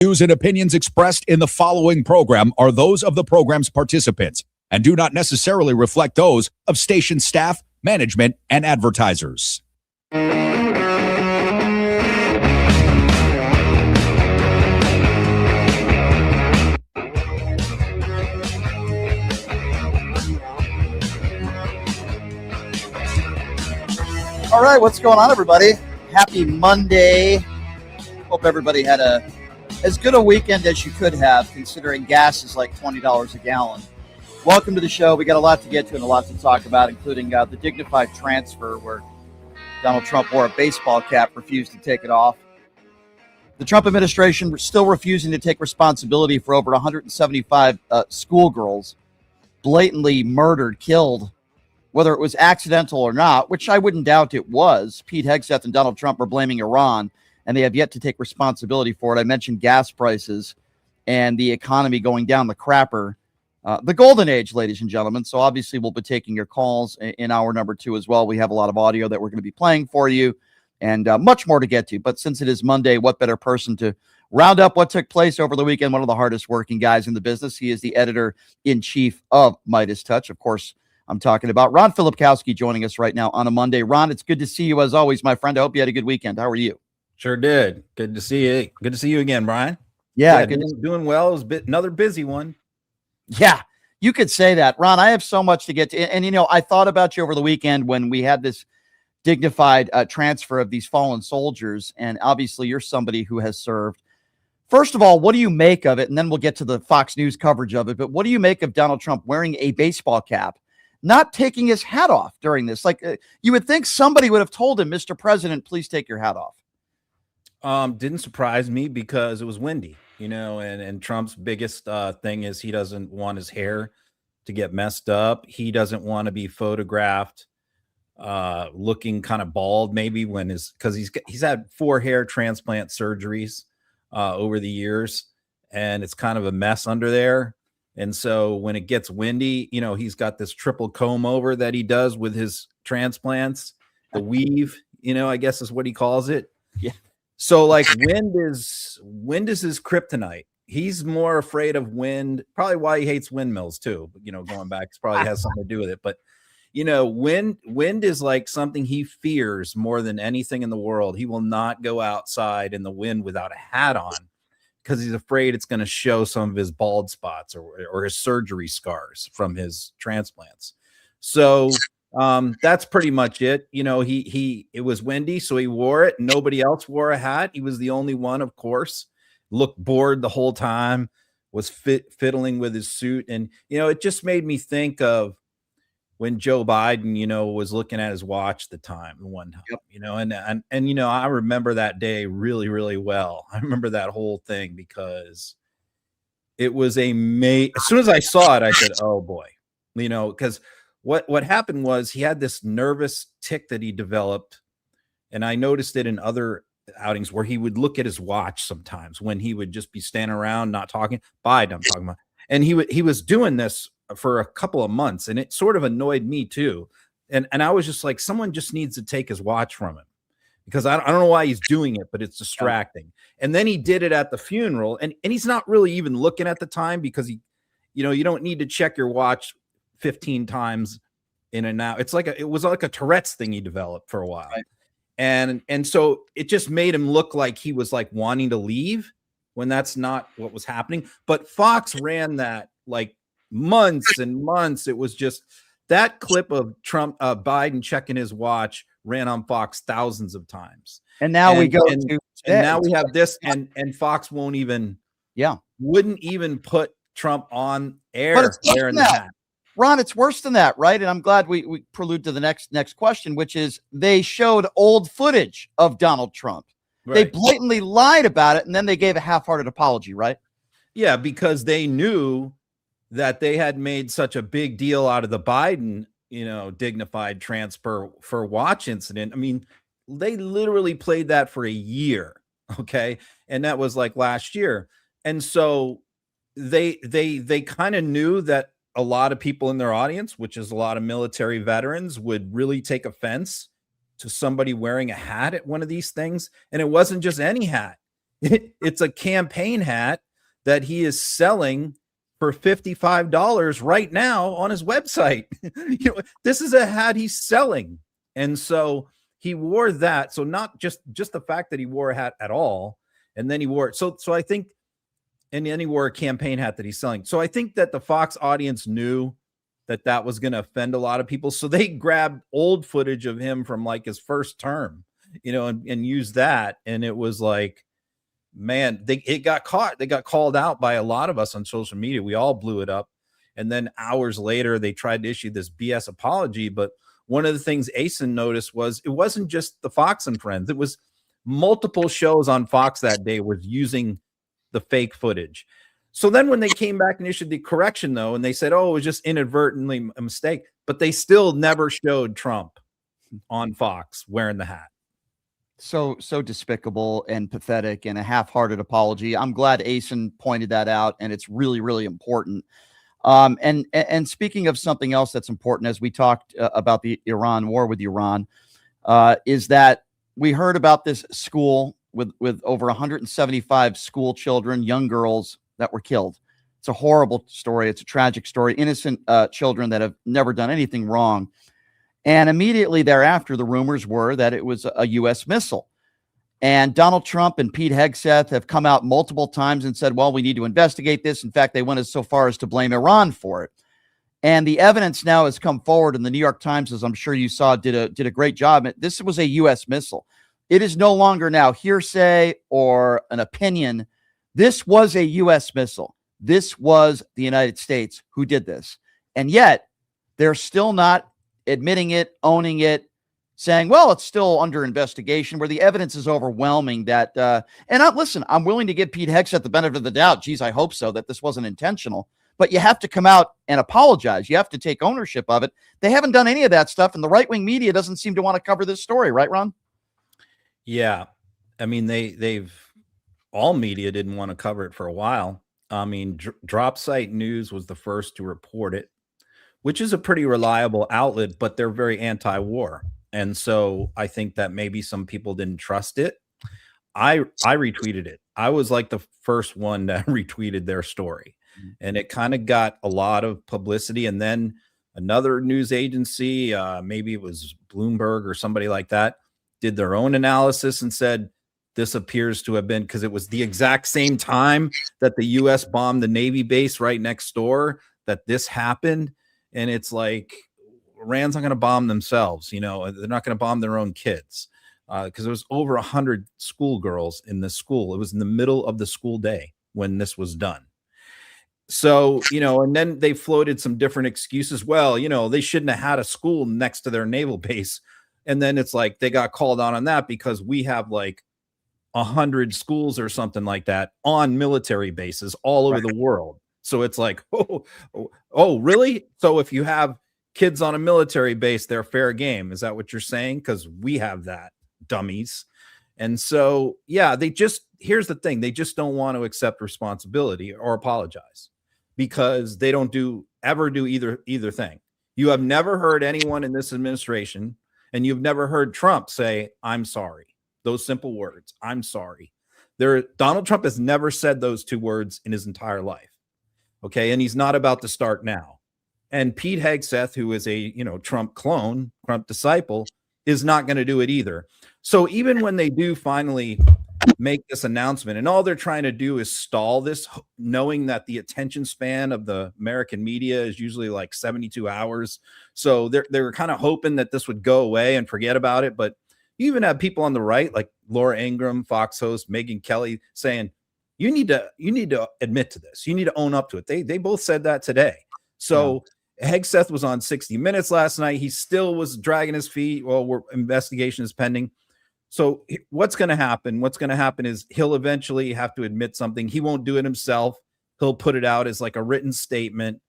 Views and opinions expressed in the following program are those of the program's participants and do not necessarily reflect those of station staff, management, and advertisers. All right, what's going on, everybody? Happy Monday. Hope everybody had as good a weekend as you could have, considering gas is like $20 a gallon. Welcome to the show. We got a lot to get to and a lot to talk about, including the dignified transfer where Donald Trump wore a baseball cap, refused to take it off. The Trump administration still refusing to take responsibility for over 175 schoolgirls blatantly murdered, killed, whether it was accidental or not, which I wouldn't doubt it was. Pete Hegseth and Donald Trump are blaming Iran, and they have yet to take responsibility for it. I mentioned gas prices and the economy going down the crapper. The golden age, ladies and gentlemen. So obviously we'll be taking your calls in hour number 2 as well. We have a lot of audio that we're going to be playing for you and much more to get to. But since it is Monday, what better person to round up what took place over the weekend? One of the hardest working guys in the business. He is the editor-in-chief of Midas Touch. Of course, I'm talking about Ron Filipkowski joining us right now on a Monday. Ron, it's good to see you as always, my friend. I hope you had a good weekend. How are you? Sure did. Good to see you. Good to see you again, Brian. Yeah, doing well. It was another busy one. Yeah, you could say that. Ron, I have so much to get to. And you know, I thought about you over the weekend when we had this dignified transfer of these fallen soldiers. And obviously, you're somebody who has served. First of all, what do you make of it? And then we'll get to the Fox News coverage of it. But what do you make of Donald Trump wearing a baseball cap, not taking his hat off during this? Like you would think somebody would have told him, Mr. President, please take your hat off. Didn't surprise me because it was windy, you know, and Trump's biggest thing is he doesn't want his hair to get messed up. He doesn't want to be photographed looking kind of bald, maybe because he's had 4 hair transplant surgeries over the years, and it's kind of a mess under there. And so when it gets windy, you know, he's got this triple comb over that he does with his transplants, the weave, you know, I guess is what he calls it. Yeah. So like wind is his kryptonite. He's more afraid of wind, probably why he hates windmills too. You know, going back, it probably has something to do with it. But you know, wind is like something he fears more than anything in the world. He will not go outside in the wind without a hat on because he's afraid it's going to show some of his bald spots or his surgery scars from his transplants. So that's pretty much it. You know, it was windy, so he wore it. Nobody else wore a hat. He was the only one, of course. Looked bored the whole time, was fiddling with his suit. And, you know, it just made me think of when Joe Biden, you know, was looking at his watch one time, you know, and, you know, I remember that day really, really well. I remember that whole thing because it was as soon as I saw it, I said, oh boy, you know, because what happened was he had this nervous tic that he developed, and I noticed it in other outings where he would look at his watch sometimes when he would just be standing around not talking. Biden, I'm talking about, and he was doing this for a couple of months, and it sort of annoyed me too. And I was just like, someone just needs to take his watch from him because I don't know why he's doing it, but it's distracting. And then he did it at the funeral, and he's not really even looking at the time because you know, you don't need to check your watch 15 times in and out. It was like a Tourette's thing he developed for a while. Right. And so it just made him look like he was like wanting to leave when that's not what was happening. But Fox ran that like months and months. It was just that clip of Biden checking his watch ran on Fox thousands of times. And now we have this and Fox wouldn't even put Trump on air wearing the hat. Ron, it's worse than that, right? And I'm glad we prelude to the next question, which is they showed old footage of Donald Trump. Right. They blatantly lied about it, and then they gave a half-hearted apology, right? Yeah, because they knew that they had made such a big deal out of the Biden, you know, dignified transfer for watch incident. I mean, they literally played that for a year, okay? And that was like last year. And so they kind of knew that a lot of people in their audience, which is a lot of military veterans, would really take offense to somebody wearing a hat at one of these things. And it wasn't just any hat. It's a campaign hat that he is selling for $55 right now on his website. This is a hat he's selling. And so he wore that. So not just the fact that he wore a hat at all, and then he wore it. So I think, and then he wore a campaign hat that he's selling. So I think that the Fox audience knew that was going to offend a lot of people. So they grabbed old footage of him from like his first term, and used that. And it was like, man, it got caught. They got called out by a lot of us on social media. We all blew it up. And then hours later, they tried to issue this BS apology. But one of the things Asen noticed was it wasn't just the Fox and Friends. It was multiple shows on Fox that day was using the fake footage. So then when they came back and issued the correction, though, and they said, oh, it was just inadvertently a mistake, but they still never showed Trump on Fox wearing the hat. So despicable and pathetic, and a half-hearted apology. I'm glad Asen pointed that out, and it's really, really important. And speaking of something else that's important, as we talked about the Iran war with Iran, is that we heard about this school with over 175 school children, young girls that were killed. It's a horrible story. It's a tragic story. Innocent children that have never done anything wrong. And immediately thereafter, the rumors were that it was a U.S. missile. And Donald Trump and Pete Hegseth have come out multiple times and said, well, we need to investigate this. In fact, they went so far as to blame Iran for it. And the evidence now has come forward, and the New York Times, as I'm sure you saw, did a great job. This was a U.S. missile. It is no longer now hearsay or an opinion. This was a U.S. missile. This was the United States who did this. And yet they're still not admitting it, owning it, saying, well, it's still under investigation, where the evidence is overwhelming that, listen, I'm willing to give Pete Hegseth the benefit of the doubt. Geez, I hope so, that this wasn't intentional. But you have to come out and apologize. You have to take ownership of it. They haven't done any of that stuff, and the right-wing media doesn't seem to want to cover this story. Right, Ron? Yeah. I mean, all media didn't want to cover it for a while. I mean, Drop Site News was the first to report it, which is a pretty reliable outlet, but they're very anti-war. And so I think that maybe some people didn't trust it. I retweeted it. I was like the first one that retweeted their story, and it kind of got a lot of publicity. And then another news agency, maybe it was Bloomberg or somebody like that, did their own analysis and said, this appears to have been, because it was the exact same time that the U.S. bombed the Navy base right next door, that this happened. And it's like, Iran's not going to bomb themselves. They're not going to bomb their own kids, because there was over 100 schoolgirls in this school. It was in the middle of the school day when this was done. So, and then they floated some different excuses. Well, they shouldn't have had a school next to their naval base. And then it's like they got called on that because we have like 100 schools or something like that on military bases all over the world. So it's like, oh, really? So if you have kids on a military base, they're fair game. Is that what you're saying? Because we have that, dummies. And so, yeah, here's the thing. They just don't want to accept responsibility or apologize, because they don't ever do either thing. You have never heard anyone in this administration, and you've never heard Trump say, I'm sorry. Those simple words, I'm sorry. Donald Trump has never said those two words in his entire life. Okay. And he's not about to start now. And Pete Hegseth, who is a, Trump clone, Trump disciple, is not going to do it either. So even when they do finally make this announcement, and all they're trying to do is stall this, knowing that the attention span of the American media is usually like 72 hours. So they were kind of hoping that this would go away and forget about it. But you even have people on the right, like Laura Ingraham, Fox host Megyn Kelly, saying, you need to admit to this. You need to own up to it. They both said that today. So Hegseth was on 60 Minutes last night. He still was dragging his feet. Well, investigation is pending. So what's going to happen? What's going to happen is he'll eventually have to admit something. He won't do it himself. He'll put it out as like a written statement,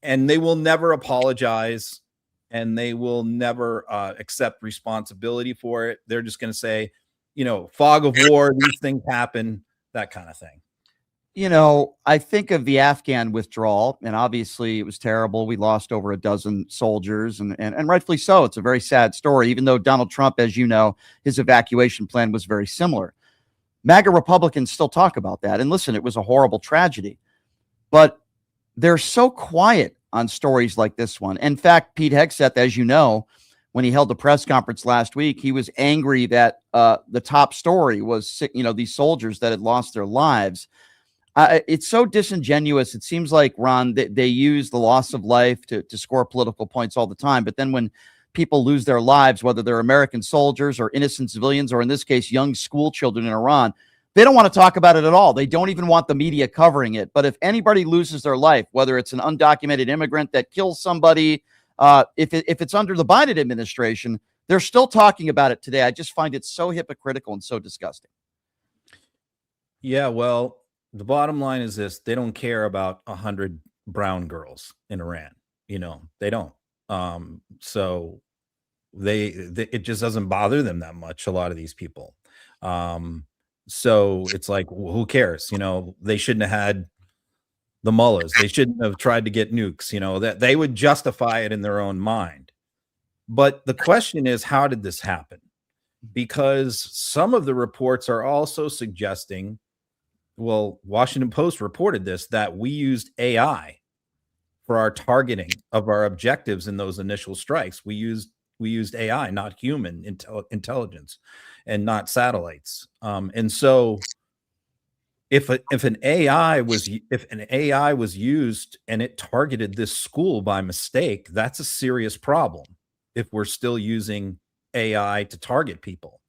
and they will never apologize, and they will never accept responsibility for it. They're just going to say, fog of war, these things happen, that kind of thing. I think of the Afghan withdrawal, and obviously it was terrible. We lost over a dozen soldiers, and rightfully so. It's a very sad story, even though Donald Trump, as you know, his evacuation plan was very similar. MAGA Republicans still talk about that. And listen, it was a horrible tragedy, but they're so quiet on stories like this one. In fact, Pete Hegseth, as you know, when he held the press conference last week, he was angry that the top story was, these soldiers that had lost their lives. It's so disingenuous. It seems like, Ron, they use the loss of life to score political points all the time. But then when people lose their lives, whether they're American soldiers or innocent civilians, or in this case, young school children in Iran, they don't want to talk about it at all. They don't even want the media covering it. But if anybody loses their life, whether it's an undocumented immigrant that kills somebody, if it's under the Biden administration, they're still talking about it today. I just find it so hypocritical and so disgusting. Yeah, well, the bottom line is this: they don't care about 100 brown girls in Iran. They don't. So they it just doesn't bother them that much. A lot of these people. So it's like, well, who cares? They shouldn't have had the mullahs. They shouldn't have tried to get nukes. That they would justify it in their own mind. But the question is, how did this happen? Because some of the reports are also suggesting, well, Washington Post reported this, that we used AI for our targeting of our objectives in those initial strikes. We used AI, not human intelligence, and not satellites. And so, if an AI was used and it targeted this school by mistake, that's a serious problem. If we're still using AI to target people,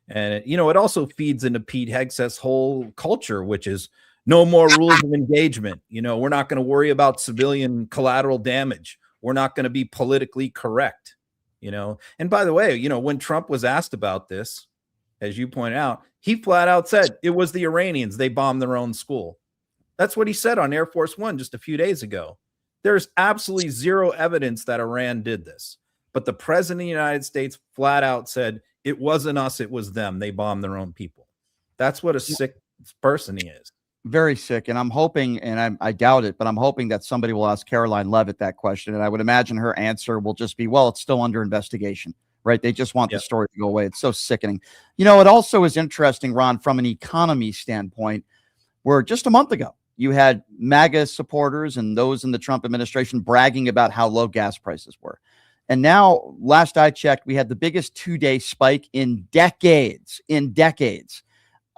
and it also feeds into Pete Hegseth's whole culture, which is no more rules of engagement. We're not going to worry about civilian collateral damage. We're not going to be politically correct. And by the way, when Trump was asked about this, as you point out, he flat out said it was the Iranians. They bombed their own school. That's what he said on Air Force One just a few days ago. There's absolutely zero evidence that Iran did this. But the president of the United States flat out said it wasn't us, it was them. They bombed their own people. That's what a sick person he is. Very sick. And I'm hoping, and I doubt it, but I'm hoping that somebody will ask Caroline Leavitt that question. And I would imagine her answer will just be, well, it's still under investigation, right? They just want the story to go away. It's so sickening. It also is interesting, Ron, from an economy standpoint, where just a month ago, you had MAGA supporters and those in the Trump administration bragging about how low gas prices were. And now, last I checked, we had the biggest 2-day spike in decades.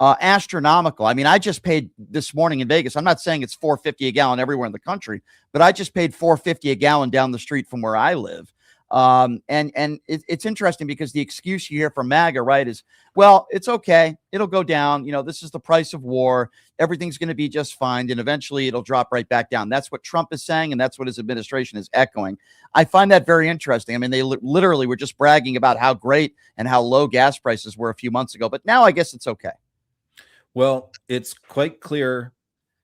Astronomical. I mean, I just paid this morning in Vegas. I'm not saying it's $4.50 a gallon everywhere in the country, but I just paid $4.50 a gallon down the street from where I live. And it's interesting because the excuse you hear from MAGA, right, is, well, it's okay. It'll go down. This is the price of war. Everything's going to be just fine. And eventually it'll drop right back down. That's what Trump is saying. And that's what his administration is echoing. I find that very interesting. I mean, they literally were just bragging about how great and how low gas prices were a few months ago. But now I guess it's okay. Well, it's quite clear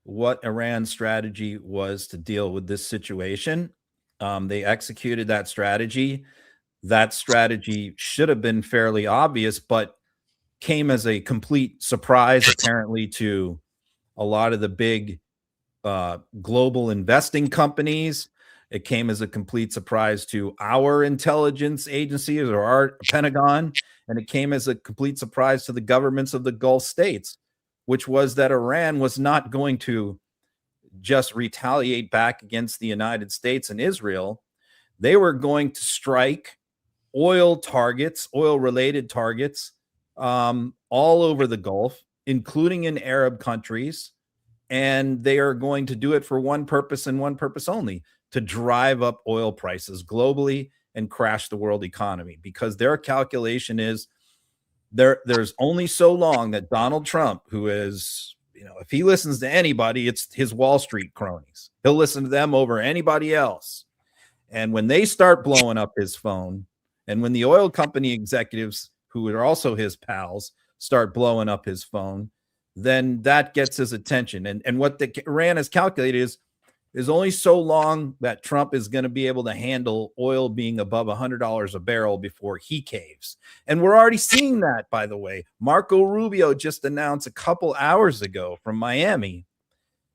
what Iran's strategy was to deal with this situation. They executed that strategy. That strategy should have been fairly obvious, but came as a complete surprise, apparently, to a lot of the big global investing companies. It came as a complete surprise to our intelligence agencies or our Pentagon, and it came as a complete surprise to the governments of the Gulf states, which was that Iran was not going to just retaliate back against the United States and Israel. They were going to strike oil-related targets all over the Gulf, including in Arab countries. And they are going to do it for one purpose and one purpose only: to drive up oil prices globally and crash the world economy. Because their calculation is there's only so long that Donald Trump, who is, if he listens to anybody, it's his Wall Street cronies. He'll listen to them over anybody else. And when they start blowing up his phone, and when the oil company executives, who are also his pals, start blowing up his phone, then that gets his attention. And what Iran has calculated is only so long that Trump is going to be able to handle oil being above $100 a barrel before he caves. And we're already seeing that, by the way. Marco Rubio just announced a couple hours ago from Miami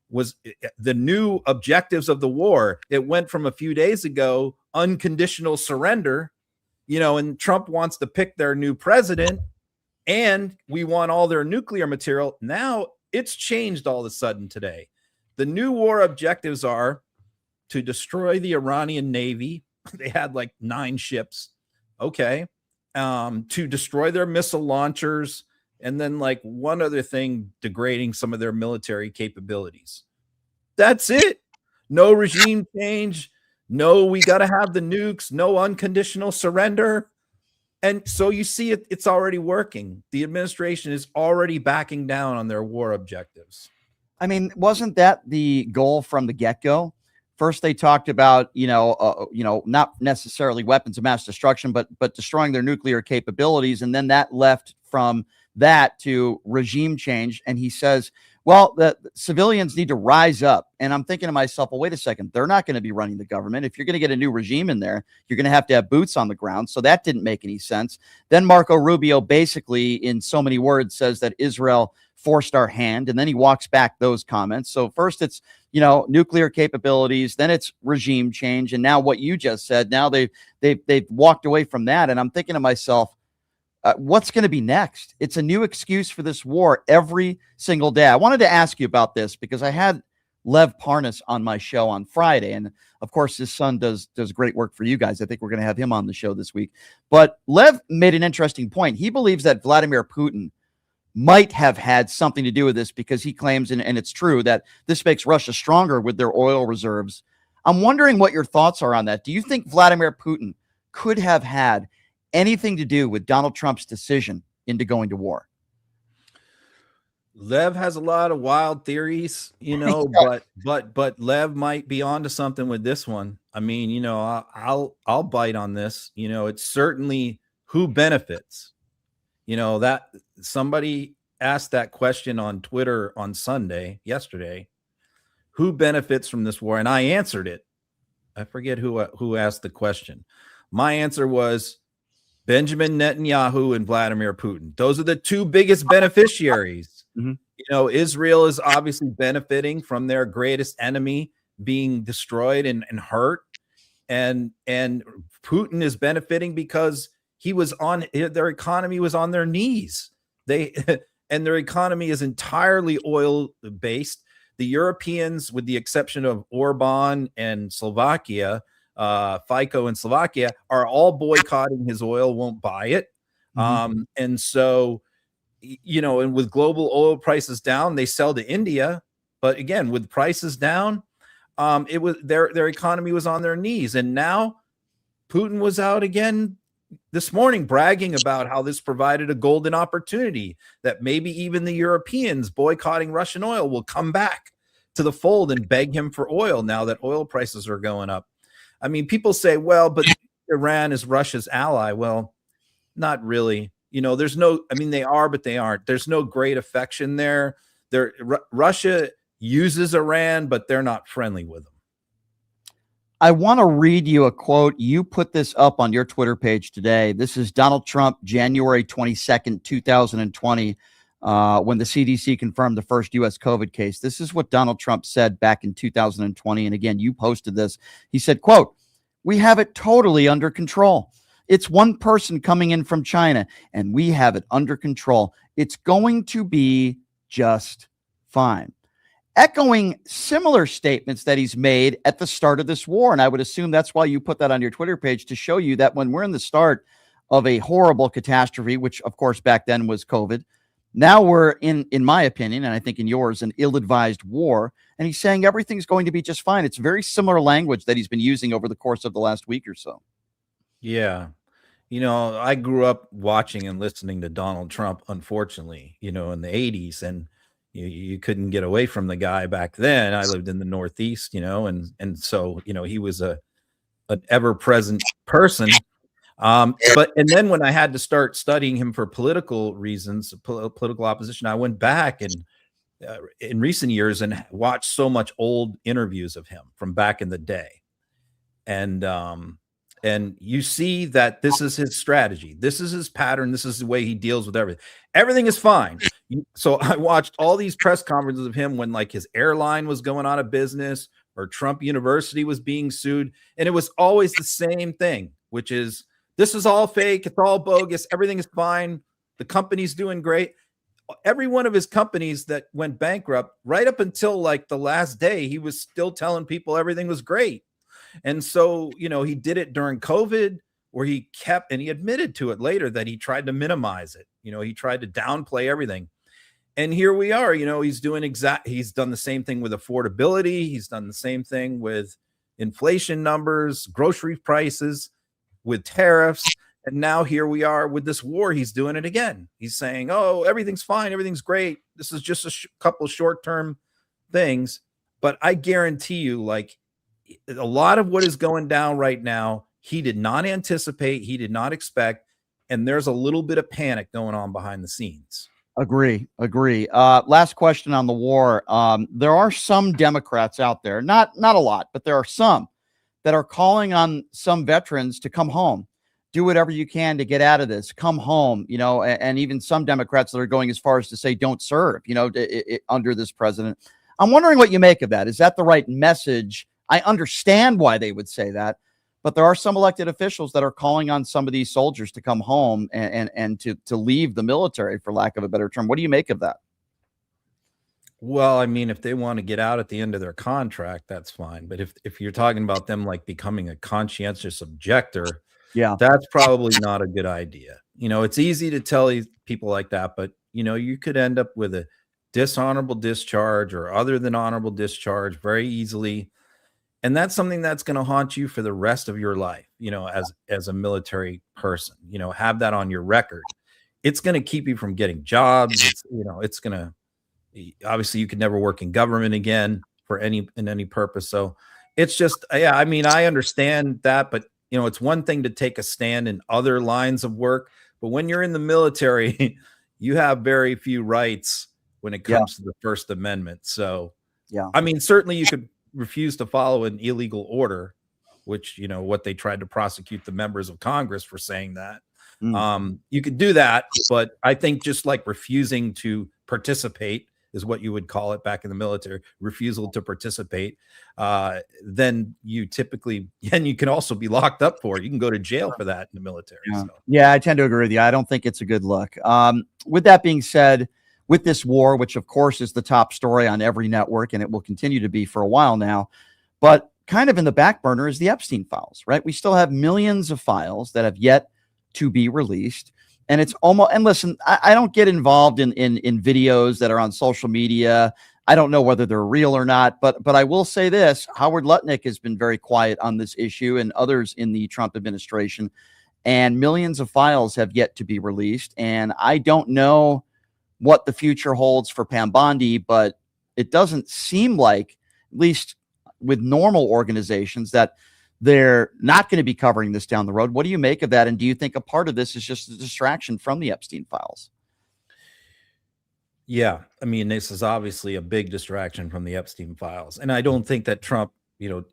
was the new objectives of the war. It went from a few days ago, unconditional surrender, and Trump wants to pick their new president. and we want all their nuclear material. Now it's changed all of a sudden today. The new war objectives are to destroy the Iranian Navy. They had like 9 ships. Okay. To destroy their missile launchers. And then like one other thing, degrading some of their military capabilities. That's it. No regime change. No, we got to have the nukes. No unconditional surrender. And so you see it's already working. The administration is already backing down on their war objectives. I mean, wasn't that the goal from the get-go? First, they talked about, not necessarily weapons of mass destruction, but destroying their nuclear capabilities. And then that left from that to regime change. And he says, well, the civilians need to rise up. And I'm thinking to myself, well, wait a second. They're not going to be running the government. If you're going to get a new regime in there, you're going to have boots on the ground. So that didn't make any sense. Then Marco Rubio basically, in so many words, says that Israel forced our hand. And then he walks back those comments. So first it's, nuclear capabilities, then it's regime change. And now what you just said, now they've walked away from that. And I'm thinking to myself, what's going to be next? It's a new excuse for this war every single day. I wanted to ask you about this because I had Lev Parnas on my show on Friday. And of course, his son does great work for you guys. I think we're going to have him on the show this week. But Lev made an interesting point. He believes that Vladimir Putin might have had something to do with this because he claims, and it's true, that this makes Russia stronger with their oil reserves. I'm wondering what your thoughts are on that. Do you think Vladimir Putin could have had anything to do with Donald Trump's decision into going to war? Lev has a lot of wild theories, but Lev might be onto something with this one. I mean, I'll bite on this. It's certainly who benefits. That somebody asked that question on Twitter on yesterday, who benefits from this war? And I answered it. I forget who asked the question. My answer was Benjamin Netanyahu and Vladimir Putin. Those are the 2 biggest beneficiaries. Mm-hmm. Israel is obviously benefiting from their greatest enemy being destroyed and hurt. And Putin is benefiting because their economy was on their knees. And their economy is entirely oil based. The Europeans, with the exception of Orban and Slovakia, Fico and Slovakia, are all boycotting his oil, won't buy it. Mm-hmm. And so, and with global oil prices down, they sell to India. But again, with prices down, it was their economy was on their knees. And now Putin was out again this morning bragging about how this provided a golden opportunity that maybe even the Europeans boycotting Russian oil will come back to the fold and beg him for oil now that oil prices are going up. I mean, people say, well, but Iran is Russia's ally. Well, not really. They are, but they aren't. There's no great affection there. Russia uses Iran, but they're not friendly with them. I want to read you a quote. You put this up on your Twitter page today. This is Donald Trump, January 22nd, 2020, when the CDC confirmed the first U.S. COVID case. This is what Donald Trump said back in 2020. And again, you posted this. He said, quote, "We have it totally under control. It's one person coming in from China, and we have it under control. It's going to be just fine." Echoing similar statements that he's made at the start of this war. And I would assume that's why you put that on your Twitter page, to show you that when we're in the start of a horrible catastrophe, which of course back then was COVID, now we're in my opinion, and I think in yours, an ill-advised war. And he's saying everything's going to be just fine. It's very similar language that he's been using over the course of the last week or so. Yeah. I grew up watching and listening to Donald Trump, unfortunately, in the 80s. And you couldn't get away from the guy back then. I lived in the Northeast, and so, he was an ever-present person. But then when I had to start studying him for political reasons, political opposition, I went back and in recent years and watched so much old interviews of him from back in the day. And you see that this is his strategy. This is his pattern. This is the way he deals with everything. Everything is fine. So I watched all these press conferences of him when like his airline was going out of business or Trump University was being sued. And it was always the same thing, which is, this is all fake. It's all bogus. Everything is fine. The company's doing great. Every one of his companies that went bankrupt, right up until like the last day, he was still telling people everything was great. And so, he did it during COVID, where he kept, and he admitted to it later that he tried to minimize it. He tried to downplay everything. And here we are, he's done the same thing with affordability. He's done the same thing with inflation numbers, grocery prices, with tariffs. And now here we are with this war. He's doing it again. He's saying, oh, everything's fine. Everything's great. This is just a couple short-term things. But I guarantee you, like, a lot of what is going down right now, he did not anticipate. He did not expect. And there's a little bit of panic going on behind the scenes. Agree. Last question on the war. There are some Democrats out there, not a lot, but there are some that are calling on some veterans to come home. Do whatever you can to get out of this. Come home, and even some Democrats that are going as far as to say don't serve, under this president. I'm wondering what you make of that. Is that the right message? I understand why they would say that, but there are some elected officials that are calling on some of these soldiers to come home and to leave the military, for lack of a better term. What do you make of that? Well, I mean, if they want to get out at the end of their contract, that's fine. But if you're talking about them like becoming a conscientious objector, yeah, that's probably not a good idea. It's easy to tell people like that, but you could end up with a dishonorable discharge or other than honorable discharge very easily. And that's something that's going to haunt you for the rest of your life, as a military person. Have that on your record. It's going to keep you from getting jobs. It's going to, obviously you could never work in government again in any purpose. So it's just, yeah, I mean, I understand that, but it's one thing to take a stand in other lines of work, but when you're in the military, you have very few rights when it comes to the First Amendment. So, yeah, I mean, certainly you could refuse to follow an illegal order, which, what they tried to prosecute the members of Congress for saying that. You could do that, but I think just like refusing to participate is what you would call it back in the military, refusal to participate, then you typically, and you can also be locked up for it. You can go to jail for that in the military. Yeah. So. Yeah, I tend to agree with you. I don't think it's a good look. With that being said, with this war, which of course is the top story on every network, and it will continue to be for a while now, but kind of in the back burner is the Epstein files, right? We still have millions of files that have yet to be released. And it's almost, and listen, I don't get involved in videos that are on social media. I don't know whether they're real or not, but I will say this: Howard Lutnick has been very quiet on this issue, and others in the Trump administration, and millions of files have yet to be released. And I don't know what the future holds for Pam Bondi, but it doesn't seem like, at least with normal organizations, that they're not going to be covering this down the road. What do you make of that? And do you think a part of this is just a distraction from the Epstein files? Yeah. I mean, this is obviously a big distraction from the Epstein files. And I don't think that Trump,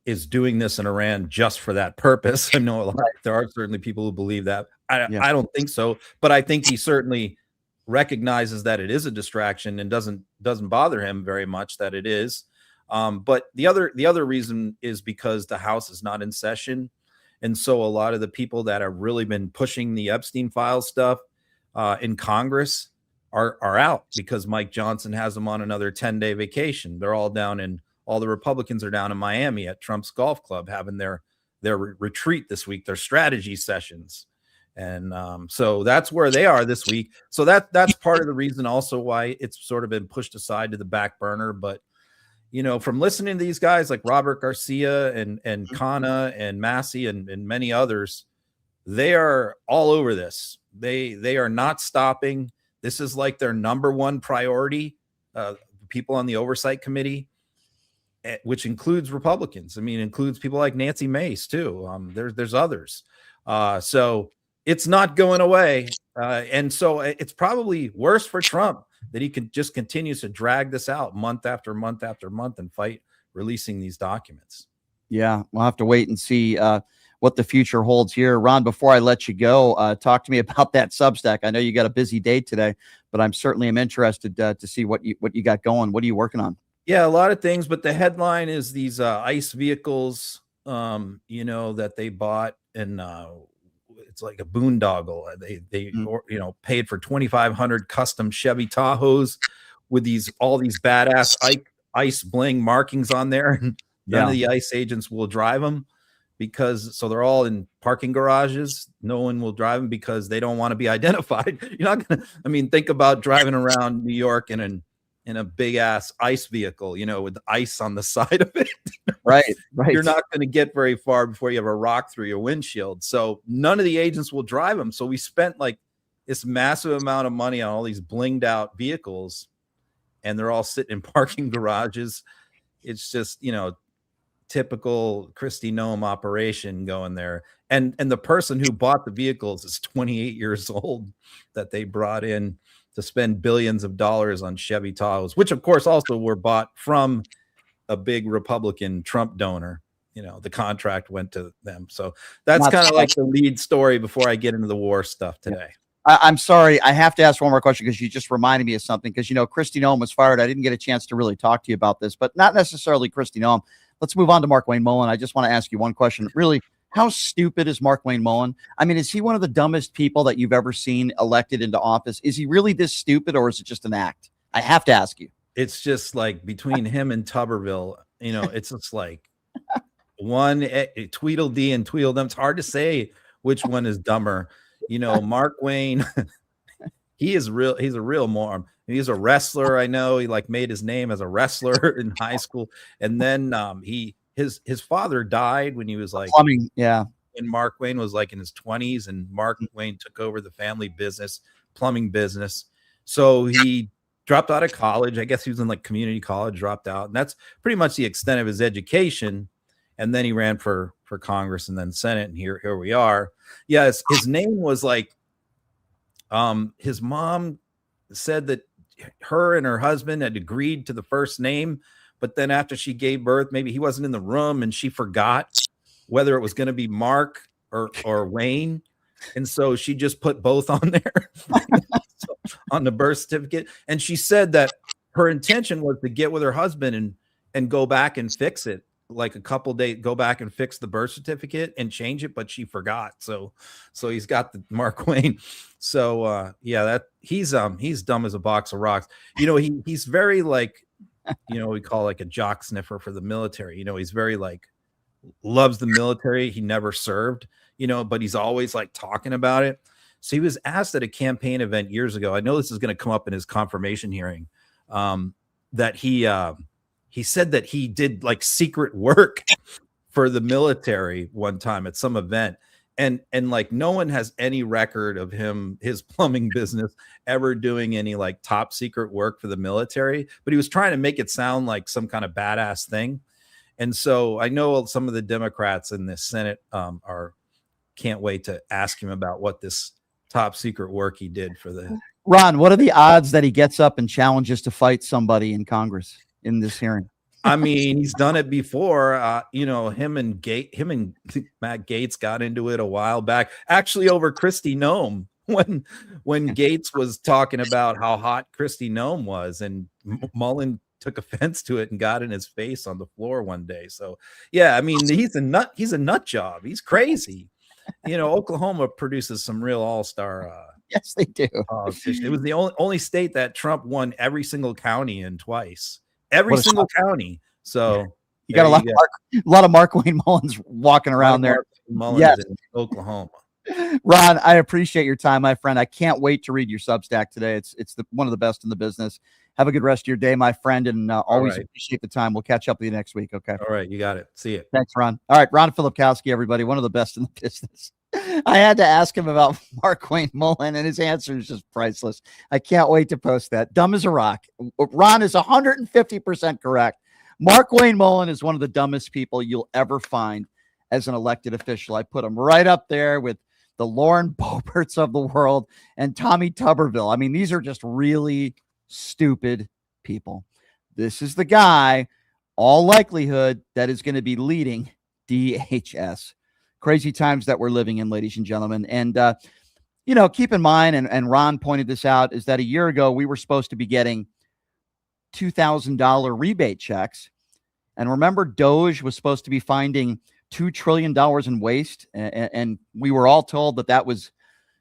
is doing this in Iran just for that purpose. I know there are certainly people who believe that. I don't think so, but I think he certainly recognizes that it is a distraction and doesn't bother him very much that it is. But the other reason is because the House is not in session. And so a lot of the people that have really been pushing the Epstein file stuff in Congress are out because Mike Johnson has them on another 10-day vacation. They're all all the Republicans are down in Miami at Trump's golf club having their retreat this week, their strategy sessions. And so that's where they are this week. So that's part of the reason also why it's sort of been pushed aside to the back burner. But from listening to these guys like Robert Garcia and Khanna and Massey and many others, they are all over this. They are not stopping. This is like their number one priority. People on the oversight committee, which includes Republicans. I mean, includes people like Nancy Mace too. There's others. So it's not going away. And so it's probably worse for Trump that he can just continues to drag this out month after month after month and fight releasing these documents. Yeah, we'll have to wait and see what the future holds here. Ron, before I let you go, talk to me about that Substack. I know you got a busy day today, but I'm certainly interested to see what you got going. What are you working on? Yeah, a lot of things, but the headline is these ICE vehicles, that they bought, and it's like a boondoggle. They paid for 2,500 custom Chevy Tahoes with all these badass ice bling markings on there, and none of the ICE agents will drive them so they're all in parking garages. No one will drive them because they don't want to be identified. You're not gonna. I mean, think about driving around New York in a big ass ICE vehicle, with ice on the side of it. Right. You're not going to get very far before you have a rock through your windshield. So none of the agents will drive them. So we spent like this massive amount of money on all these blinged out vehicles, and they're all sitting in parking garages. It's just, typical Kristi Noem operation going there. And the person who bought the vehicles is 28 years old that they brought in to spend billions of dollars on Chevy Tahoes, which of course also were bought from a big Republican Trump donor. The contract went to them. So that's kind of like the lead story before I get into the war stuff today. I'm sorry. I have to ask one more question because you just reminded me of something. Because, Kristi Noem was fired. I didn't get a chance to really talk to you about this, but not necessarily Kristi Noem. Let's move on to Markwayne Mullin. I just want to ask you one question. Really, how stupid is Markwayne Mullin? I mean, is he one of the dumbest people that you've ever seen elected into office? Is he really this stupid, or is it just an act? I have to ask you. It's just like between him and Tuberville, it's just like one Tweedledee and Tweedledum. It's hard to say which one is dumber. Markwayne, he's a real moron. He's a wrestler. I know he made his name as a wrestler in high school. And then his father died when he was plumbing. Yeah. When Markwayne was in his 20s, and Markwayne took over the family business, plumbing business. So he dropped out of college. I guess he was in community college, dropped out. And that's pretty much the extent of his education. And then he ran for Congress and then Senate. And here we are. Yes. His name was his mom said that her and her husband had agreed to the first name, but then after she gave birth, maybe he wasn't in the room and she forgot whether it was going to be Mark or Wayne. And so she just put both on there on the birth certificate. And she said that her intention was to get with her husband and go back and fix it. A couple days, go back and fix the birth certificate and change it, but she forgot. So he's got the Markwayne. So that he's dumb as a box of rocks. He's very we call a jock sniffer for the military. He's very loves the military. He never served, but he's always talking about it. So he was asked at a campaign event years ago. I know this is going to come up in his confirmation hearing, that he said that he did secret work for the military one time at some event. And no one has any record of his plumbing business ever doing any top secret work for the military, but he was trying to make it sound like some kind of badass thing. And so I know some of the Democrats in the Senate can't wait to ask him about what this top secret work he did for the. Ron, what are the odds that he gets up and challenges to fight somebody in Congress in this hearing? I mean, he's done it before. Him and Matt Gaetz got into it a while back, actually over Kristi Noem, when Gaetz was talking about how hot Kristi Noem was, and Mullin took offense to it and got in his face on the floor one day. So yeah, I mean, he's a nut job. He's crazy. Oklahoma produces some real all-star. Yes, they do. It was the only state that Trump won every single county in twice. Every single county. So you got a lot of Markwayne Mullins walking around there. Mullins in Oklahoma. Ron, I appreciate your time, my friend. I can't wait to read your Substack today. It's one of the best in the business. Have a good rest of your day, my friend, and always appreciate the time. We'll catch up with you next week. Okay. All right, you got it. See you. Thanks, Ron. All right, Ron Filipkowski, everybody, one of the best in the business. I had to ask him about Markwayne Mullin, and his answer is just priceless. I can't wait to post that. Dumb as a rock. Ron is 150% correct. Markwayne Mullin is one of the dumbest people you'll ever find as an elected official. I put him right up there with the Lauren Boeberts of the world and Tommy Tuberville. I mean, these are just really stupid people. This is the guy, all likelihood, that is going to be leading DHS. Crazy times that we're living in, ladies and gentlemen. And, keep in mind, and Ron pointed this out, is that a year ago, we were supposed to be getting $2,000 rebate checks. And remember, Doge was supposed to be finding $2 trillion in waste. And we were all told that that was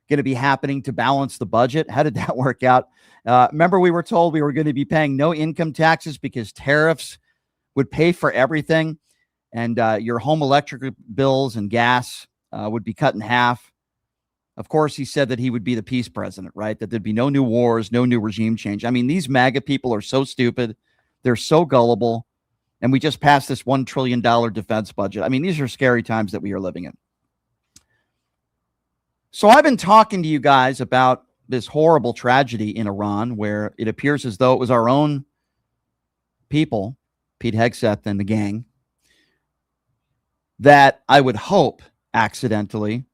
going to be happening to balance the budget. How did that work out? Remember, we were told we were going to be paying no income taxes because tariffs would pay for everything. And your home electric bills and gas would be cut in half. Of course, he said that he would be the peace president, right? That there'd be no new wars, no new regime change. I mean, these MAGA people are so stupid. They're so gullible. And we just passed this $1 trillion defense budget. I mean, these are scary times that we are living in. So I've been talking to you guys about this horrible tragedy in Iran, where it appears as though it was our own people, Pete Hegseth and the gang, that I would hope accidentally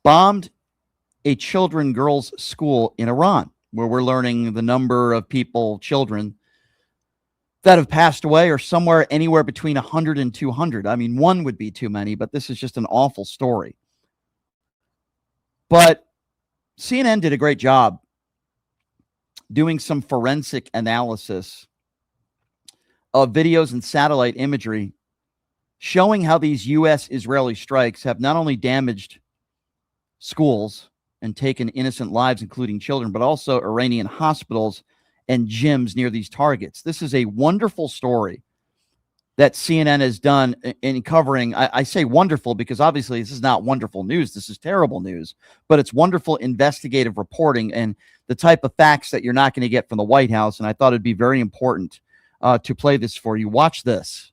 bombed a girls' school in Iran, where we're learning the number of children that have passed away are somewhere anywhere between 100 and 200. I mean, one would be too many, but this is just an awful story. But CNN did a great job doing some forensic analysis of videos and satellite imagery showing how these U.S.-Israeli strikes have not only damaged schools and taken innocent lives, including children, but also Iranian hospitals and gyms near these targets. This is a wonderful story that CNN has done in covering. I say wonderful because obviously this is not wonderful news. This is terrible news, but it's wonderful investigative reporting and the type of facts that you're not going to get from the White House. And I thought it'd be very important to play this for you. Watch this.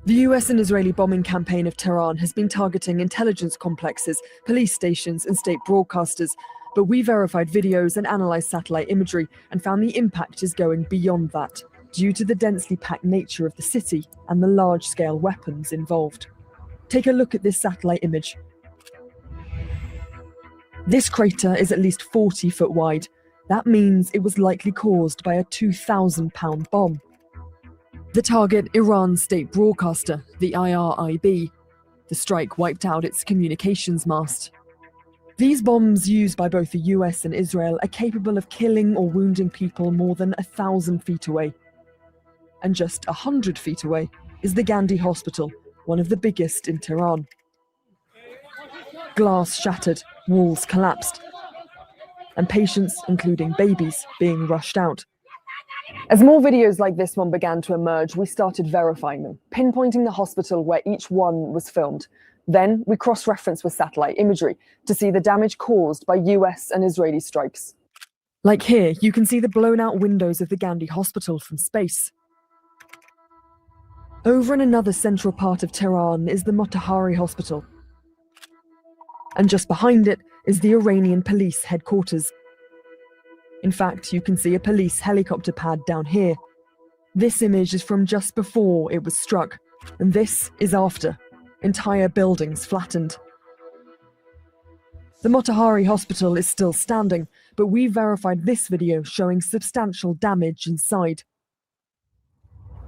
The US and Israeli bombing campaign of Tehran has been targeting intelligence complexes, police stations, and state broadcasters. But we verified videos and analyzed satellite imagery and found the impact is going beyond that, due to the densely packed nature of the city and the large-scale weapons involved. Take a look at this satellite image. This crater is at least 40 foot wide. That means it was likely caused by a 2,000-pound bomb. The target, Iran's state broadcaster, the IRIB. The strike wiped out its communications mast. These bombs used by both the US and Israel are capable of killing or wounding people more than 1,000 feet away. And just 100 feet away is the Gandhi Hospital, one of the biggest in Tehran. Glass shattered, walls collapsed, and patients, including babies, being rushed out. As more videos like this one began to emerge, we started verifying them, pinpointing the hospital where each one was filmed. Then we cross-referenced with satellite imagery to see the damage caused by US and Israeli strikes. Like here, you can see the blown-out windows of the Gandhi Hospital from space. Over in another central part of Tehran is the Motahari Hospital. And just behind it is the Iranian police headquarters. In fact, you can see a police helicopter pad down here. This image is from just before it was struck, and this is after. Entire buildings flattened. The Motahari Hospital is still standing, but we verified this video showing substantial damage inside.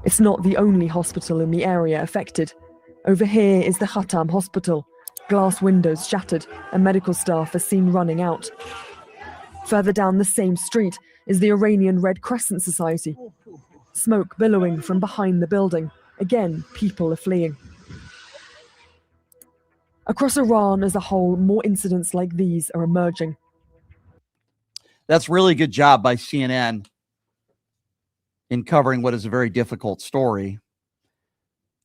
It's not the only hospital in the area affected. Over here is the Khatam Hospital. Glass windows shattered, and medical staff are seen running out. Further down the same street is the Iranian Red Crescent Society. Smoke billowing from behind the building. Again, people are fleeing. Across Iran as a whole, more incidents like these are emerging. That's really good job by CNN in covering what is a very difficult story.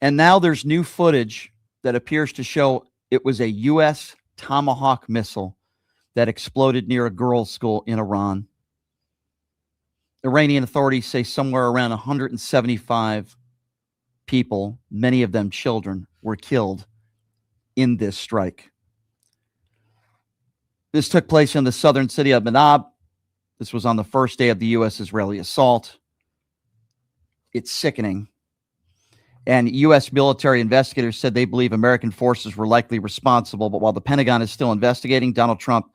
And now there's new footage that appears to show it was a U.S. Tomahawk missile that exploded near a girls' school in Iran. Iranian authorities say somewhere around 175 people, many of them children, were killed in this strike. This took place in the southern city of Manab. This was on the first day of the U.S.-Israeli assault. It's sickening. And U.S. military investigators said they believe American forces were likely responsible. But while the Pentagon is still investigating, Donald Trump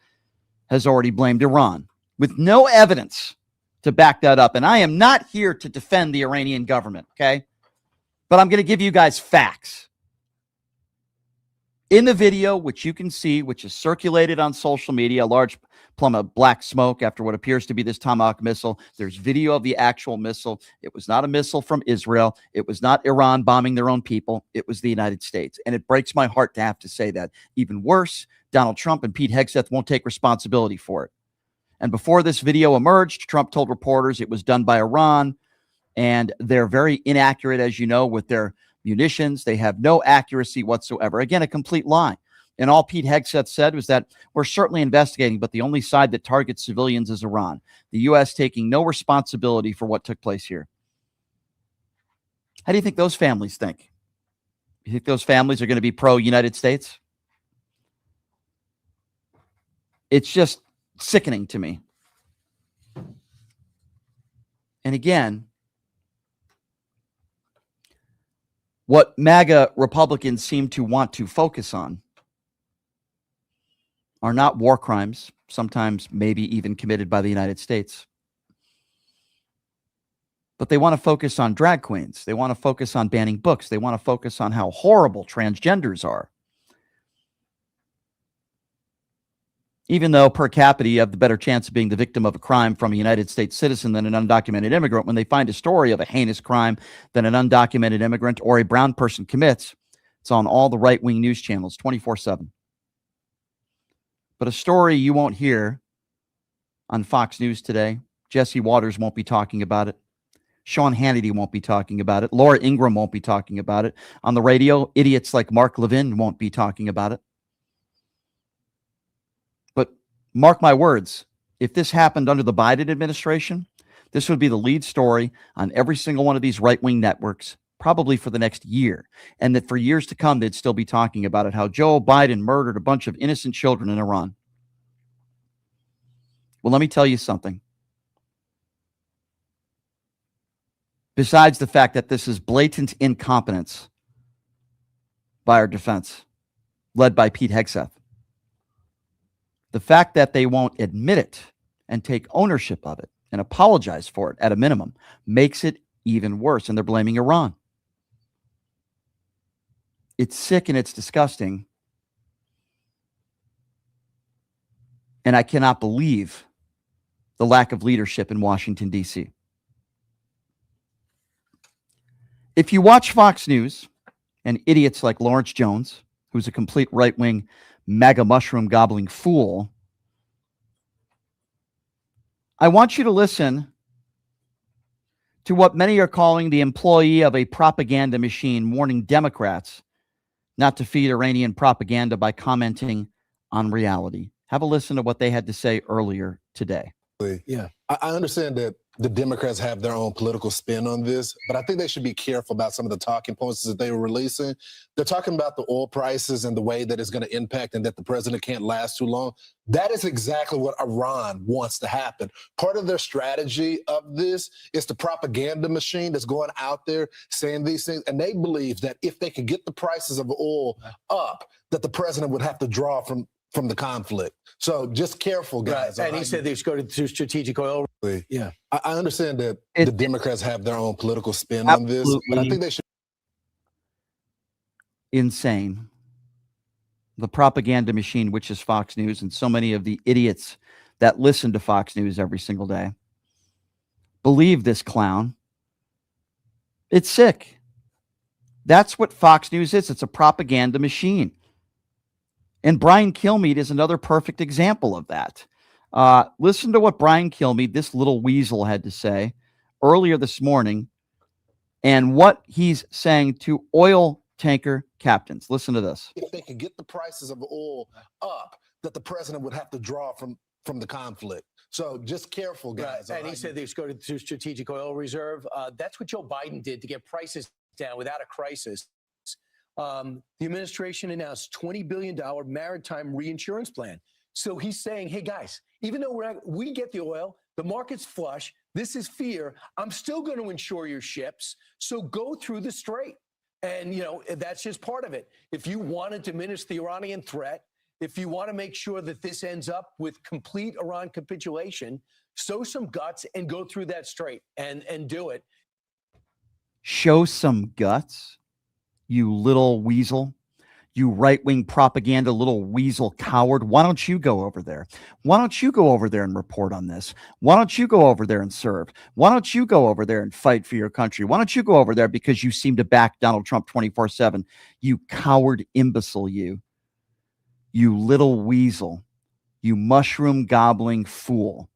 has already blamed Iran with no evidence to back that up. And I am not here to defend the Iranian government, okay? But I'm going to give you guys facts. In the video, which you can see, which is circulated on social media, a large plume of black smoke after what appears to be this Tomahawk missile. There's video of the actual missile. It was not a missile from Israel. It was not Iran bombing their own people. It was the United States. And it breaks my heart to have to say that. Even worse, Donald Trump and Pete Hegseth won't take responsibility for it. And before this video emerged, Trump told reporters it was done by Iran. And they're very inaccurate, as you know, with their munitions. They have no accuracy whatsoever. Again, a complete lie. And all Pete Hegseth said was that we're certainly investigating, but the only side that targets civilians is Iran. The U.S. taking no responsibility for what took place here. How do you think those families think? You think those families are going to be pro-United States? It's just sickening to me. And again, what MAGA Republicans seem to want to focus on are not war crimes, sometimes maybe even committed by the United States. But they want to focus on drag queens. They want to focus on banning books. They want to focus on how horrible transgenders are. Even though per capita you have the better chance of being the victim of a crime from a United States citizen than an undocumented immigrant, when they find a story of a heinous crime that an undocumented immigrant or a brown person commits, it's on all the right-wing news channels 24/7. But a story you won't hear on Fox News today, Jesse Waters won't be talking about it. Sean Hannity won't be talking about it. Laura Ingraham won't be talking about it. On the radio, idiots like Mark Levin won't be talking about it. But mark my words, if this happened under the Biden administration, this would be the lead story on every single one of these right-wing networks, probably for the next year. And that for years to come, they'd still be talking about it, how Joe Biden murdered a bunch of innocent children in Iran. Well, let me tell you something. Besides the fact that this is blatant incompetence by our defense, led by Pete Hegseth, the fact that they won't admit it and take ownership of it and apologize for it at a minimum makes it even worse. And they're blaming Iran. It's sick and it's disgusting. And I cannot believe the lack of leadership in Washington, D.C. If you watch Fox News and idiots like Lawrence Jones, who's a complete right-wing MAGA mushroom gobbling fool, I want you to listen to what many are calling the employee of a propaganda machine warning Democrats not to feed Iranian propaganda by commenting on reality. Have a listen to what they had to say earlier today. Yeah, I understand that the Democrats have their own political spin on this, but I think they should be careful about some of the talking points that they were releasing. They're talking about the oil prices and the way that it's going to impact and that the president can't last too long. That is exactly what Iran wants to happen. Part of their strategy of this is the propaganda machine that's going out there saying these things, and they believe that if they could get the prices of oil up, that the president would have to draw from the conflict. So just careful, guys. Right. And he said they should go to strategic oil. Yeah, I understand that the Democrats have their own political spin on this, but I think they should. Insane. The propaganda machine, which is Fox News, and so many of the idiots that listen to Fox News every single day believe this clown. It's sick. That's what Fox News is. It's a propaganda machine. And Brian Kilmeade is another perfect example of that. Listen to what Brian Kilmeade, this little weasel, had to say earlier this morning and what he's saying to oil tanker captains. Listen to this. If they could get the prices of oil up, that the president would have to draw from the conflict. So just careful, guys. Right. And he said they should go to strategic oil reserve. That's what Joe Biden did to get prices down without a crisis. The administration announced $20 billion maritime reinsurance plan. So he's saying, hey, guys, even though we get the oil, the market's flush, this is fear, I'm still going to insure your ships. So go through the strait. And, you know, that's just part of it. If you want to diminish the Iranian threat, if you want to make sure that this ends up with complete Iran capitulation, show some guts and go through that strait and do it. Show some guts, you little weasel. You right-wing propaganda little weasel coward. Why don't you go over there? Why don't you go over there and report on this? Why don't you go over there and serve? Why don't you go over there and fight for your country? Why don't you go over there because you seem to back Donald Trump 24/7? You coward imbecile, you little weasel, you mushroom gobbling fool,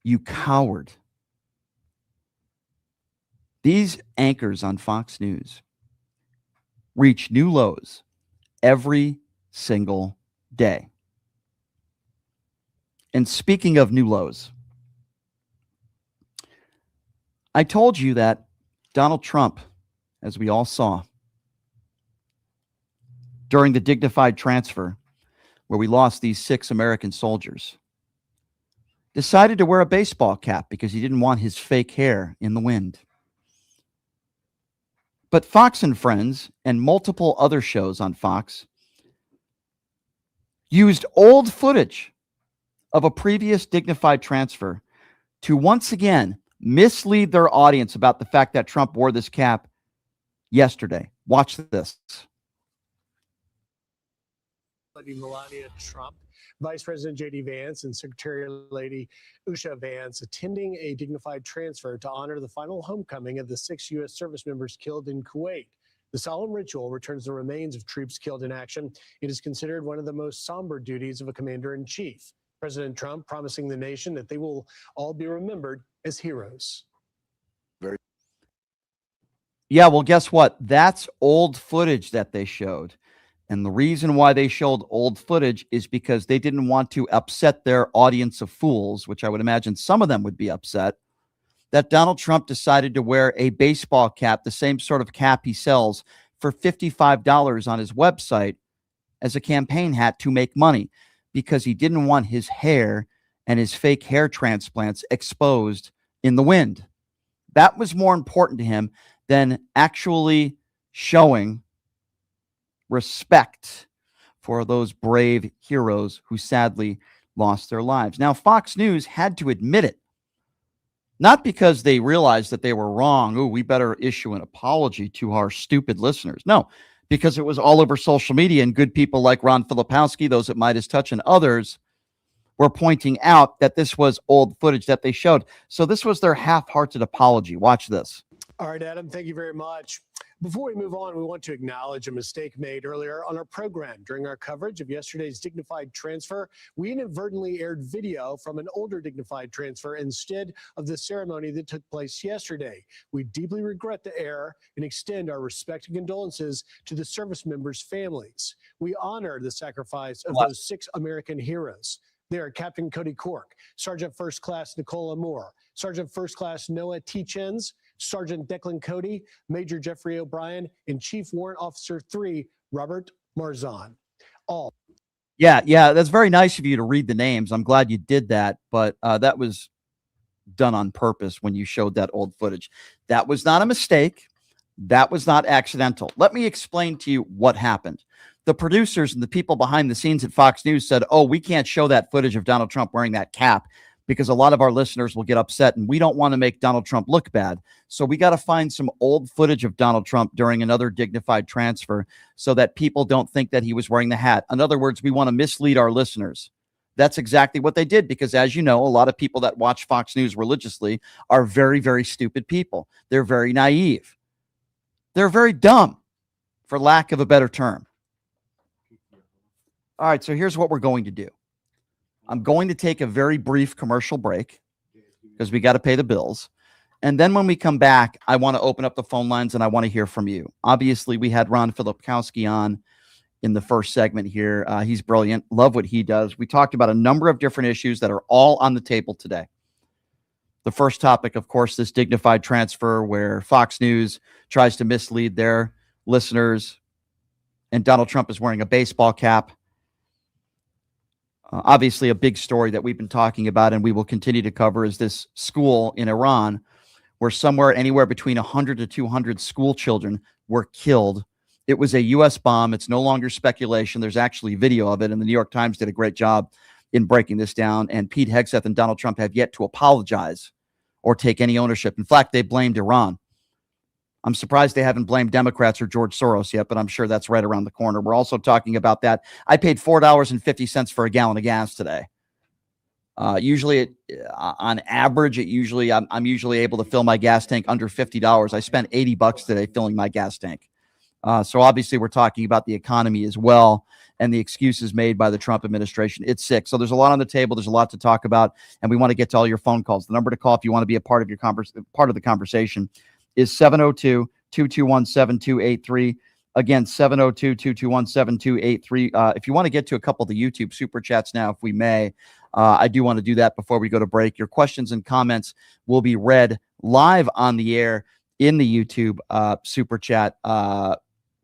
you coward. These anchors on Fox News reach new lows every single day. And speaking of new lows, I told you that Donald Trump, as we all saw, during the dignified transfer, where we lost these 6 American soldiers, decided to wear a baseball cap because he didn't want his fake hair in the wind. But Fox and Friends and multiple other shows on Fox used old footage of a previous dignified transfer to once again mislead their audience about the fact that Trump wore this cap yesterday. Watch this. Melania Trump, Vice President J.D. Vance, and Secretary Lady Usha Vance attending a dignified transfer to honor the final homecoming of the 6 U.S. service members killed in Kuwait. The solemn ritual returns the remains of troops killed in action. It is considered one of the most somber duties of a commander-in-chief. President Trump promising the nation that they will all be remembered as heroes. Yeah, well, guess what? That's old footage that they showed. And the reason why they showed old footage is because they didn't want to upset their audience of fools, which I would imagine some of them would be upset, that Donald Trump decided to wear a baseball cap, the same sort of cap he sells for $55 on his website as a campaign hat to make money, because he didn't want his hair and his fake hair transplants exposed in the wind. That was more important to him than actually showing respect for those brave heroes who sadly lost their lives. Now, Fox News had to admit it, not because they realized that they were wrong. Oh, we better issue an apology to our stupid listeners. No, because it was all over social media, and good people like Ron Filipowski, those at Midas Touch, and others were pointing out that this was old footage that they showed. So this was their half-hearted apology. Watch this. All right, Adam, thank you very much. Before we move on, we want to acknowledge a mistake made earlier on our program. During our coverage of yesterday's dignified transfer, we inadvertently aired video from an older dignified transfer instead of the ceremony that took place yesterday. We deeply regret the error and extend our respect and condolences to the service members' families. We honor the sacrifice of those 6 American heroes. They are Captain Cody Cork, Sergeant First Class Nicola Moore, Sergeant First Class Noah T. Chens, Sergeant Declan Cody, Major Jeffrey O'Brien, and Chief Warrant Officer 3, Robert Marzon. All. Yeah, that's very nice of you to read the names. I'm glad you did that, but that was done on purpose when you showed that old footage. That was not a mistake. That was not accidental. Let me explain to you what happened. The producers and the people behind the scenes at Fox News said, oh, we can't show that footage of Donald Trump wearing that cap because a lot of our listeners will get upset, and we don't want to make Donald Trump look bad. So we got to find some old footage of Donald Trump during another dignified transfer so that people don't think that he was wearing the hat. In other words, we want to mislead our listeners. That's exactly what they did, because as you know, a lot of people that watch Fox News religiously are very, very stupid people. They're very naive. They're very dumb, for lack of a better term. All right, so here's what we're going to do. I'm going to take a very brief commercial break because we got to pay the bills. And then when we come back, I want to open up the phone lines and I want to hear from you. Obviously, we had Ron Filipowski on in the first segment here. He's brilliant. Love what he does. We talked about a number of different issues that are all on the table today. The first topic, of course, this dignified transfer where Fox News tries to mislead their listeners and Donald Trump is wearing a baseball cap. Obviously, a big story that we've been talking about and we will continue to cover is this school in Iran where anywhere between 100 to 200 school children were killed. It was a U.S. bomb. It's no longer speculation. There's actually video of it, and the New York Times did a great job in breaking this down. And Pete Hegseth and Donald Trump have yet to apologize or take any ownership. In fact, they blamed Iran. I'm surprised they haven't blamed Democrats or George Soros yet, but I'm sure that's right around the corner. We're also talking about that. I paid $4.50 for a gallon of gas today. Usually, on average, I'm usually able to fill my gas tank under $50. I spent $80 today filling my gas tank. So obviously, we're talking about the economy as well and the excuses made by the Trump administration. It's sick. So there's a lot on the table. There's a lot to talk about, and we want to get to all your phone calls. The number to call if you want to be a part of the conversation is 702-221-7283. Again, 702-221-7283. If you want to get to a couple of the YouTube super chats now, if we may, I do want to do that before we go to break. Your questions and comments will be read live on the air in the YouTube super chat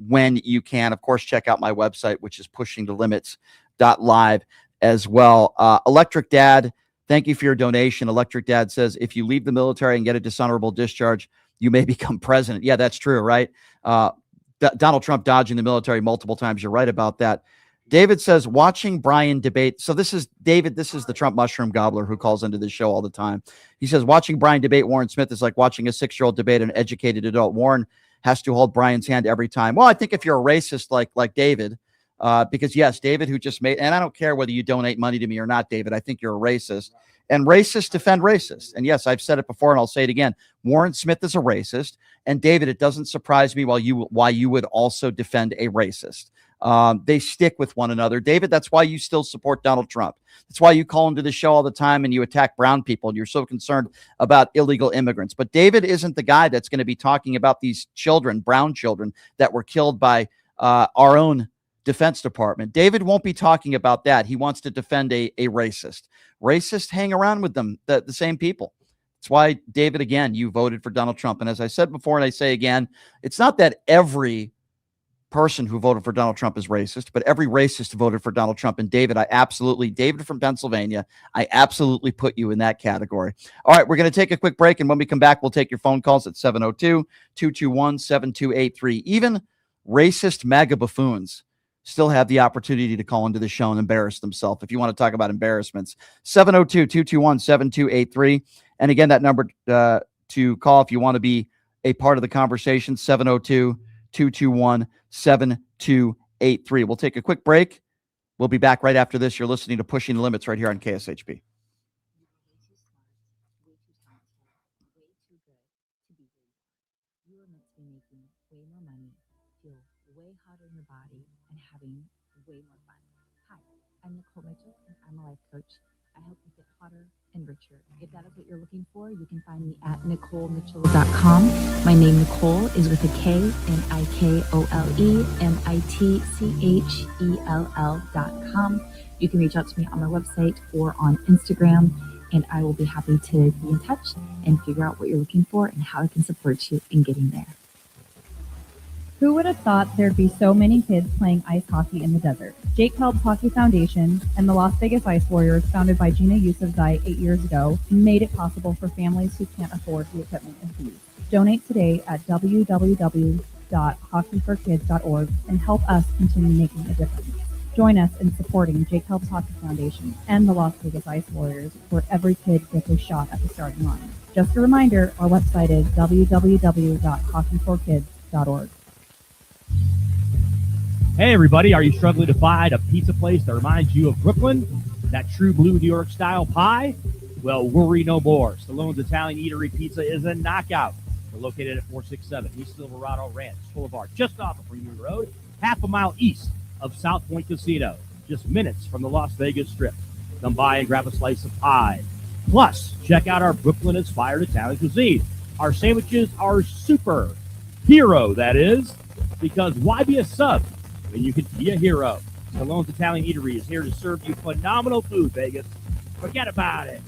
when you can. Of course, check out my website, which is pushingthelimits.live as well. Electric Dad, thank you for your donation. Electric Dad says, if you leave the military and get a dishonorable discharge, you may become president. Yeah, that's true, right? Donald Trump dodging the military multiple times. You're right about that. David says, watching Brian debate. So this is David. This is the Trump mushroom gobbler who calls into this show all the time. He says, watching Brian debate Warren Smith is like watching a 6-year-old debate an educated adult. Warren has to hold Brian's hand every time. Well, I think if you're a racist like David, because yes, David, who just made, and I don't care whether you donate money to me or not, David, I think you're a racist. And racists defend racists. And yes, I've said it before and I'll say it again. Warren Smith is a racist. And David, it doesn't surprise me why you would also defend a racist. They stick with one another. David, that's why you still support Donald Trump. That's why you call into the show all the time and you attack brown people and you're so concerned about illegal immigrants. But David isn't the guy that's going to be talking about these children, brown children, that were killed by our own Defense Department. David won't be talking about that. He wants to defend a racist. Racists hang around with them, the same people. That's why, David, again, you voted for Donald Trump. And as I said before, and I say again, it's not that every person who voted for Donald Trump is racist, but every racist voted for Donald Trump. And David, David from Pennsylvania, I absolutely put you in that category. All right, we're going to take a quick break. And when we come back, we'll take your phone calls at 702-221-7283. Even racist MAGA buffoons still have the opportunity to call into the show and embarrass themselves. If you want to talk about embarrassments, 702-221-7283. And again, that number to call if you want to be a part of the conversation, 702-221-7283. We'll take a quick break. We'll be back right after this. You're listening to Pushing the Limits right here on KSHP. I'm Nicole Mitchell, and I'm a life coach. I help you get hotter and richer. If that is what you're looking for, you can find me at NicoleMitchell.com. My name, Nicole, is with a K, NicoleMitchell.com. You can reach out to me on my website or on Instagram, and I will be happy to be in touch and figure out what you're looking for and how I can support you in getting there. Who would have thought there'd be so many kids playing ice hockey in the desert? Jake Helps Hockey Foundation and the Las Vegas Ice Warriors, founded by Gina Yousafzai 8 years ago, made it possible for families who can't afford the equipment and fees. Donate today at www.hockeyforkids.org and help us continue making a difference. Join us in supporting Jake Helps Hockey Foundation and the Las Vegas Ice Warriors, where every kid gets a shot at the starting line. Just a reminder, our website is www.hockeyforkids.org. Hey everybody, are you struggling to find a pizza place that reminds you of Brooklyn? That true blue New York style pie? Well, worry no more. Stallone's Italian Eatery Pizza is a knockout. We're located at 467 East Silverado Ranch Boulevard, just off of Freeman Road, half a mile east of South Point Casino, just minutes from the Las Vegas Strip. Come by and grab a slice of pie. Plus, check out our Brooklyn-inspired Italian cuisine. Our sandwiches are super hero, that is, because why be a sub when you can be a hero? Stallone's Italian Eatery is here to serve you phenomenal food, Vegas. Forget about it.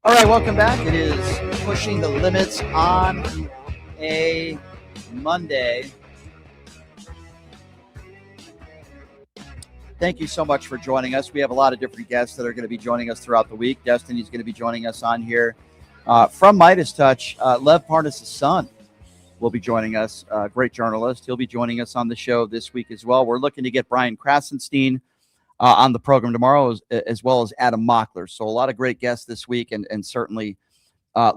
All right, welcome back. It is Pushing the Limits on a Monday. Thank you so much for joining us. We have a lot of different guests that are going to be joining us throughout the week. Destiny's going to be joining us on here from Midas Touch. Lev Parnas' son will be joining us, great journalist. He'll be joining us on the show this week as well. We're looking to get Brian Krasenstein on the program tomorrow, as well as Adam Mockler. So a lot of great guests this week, and certainly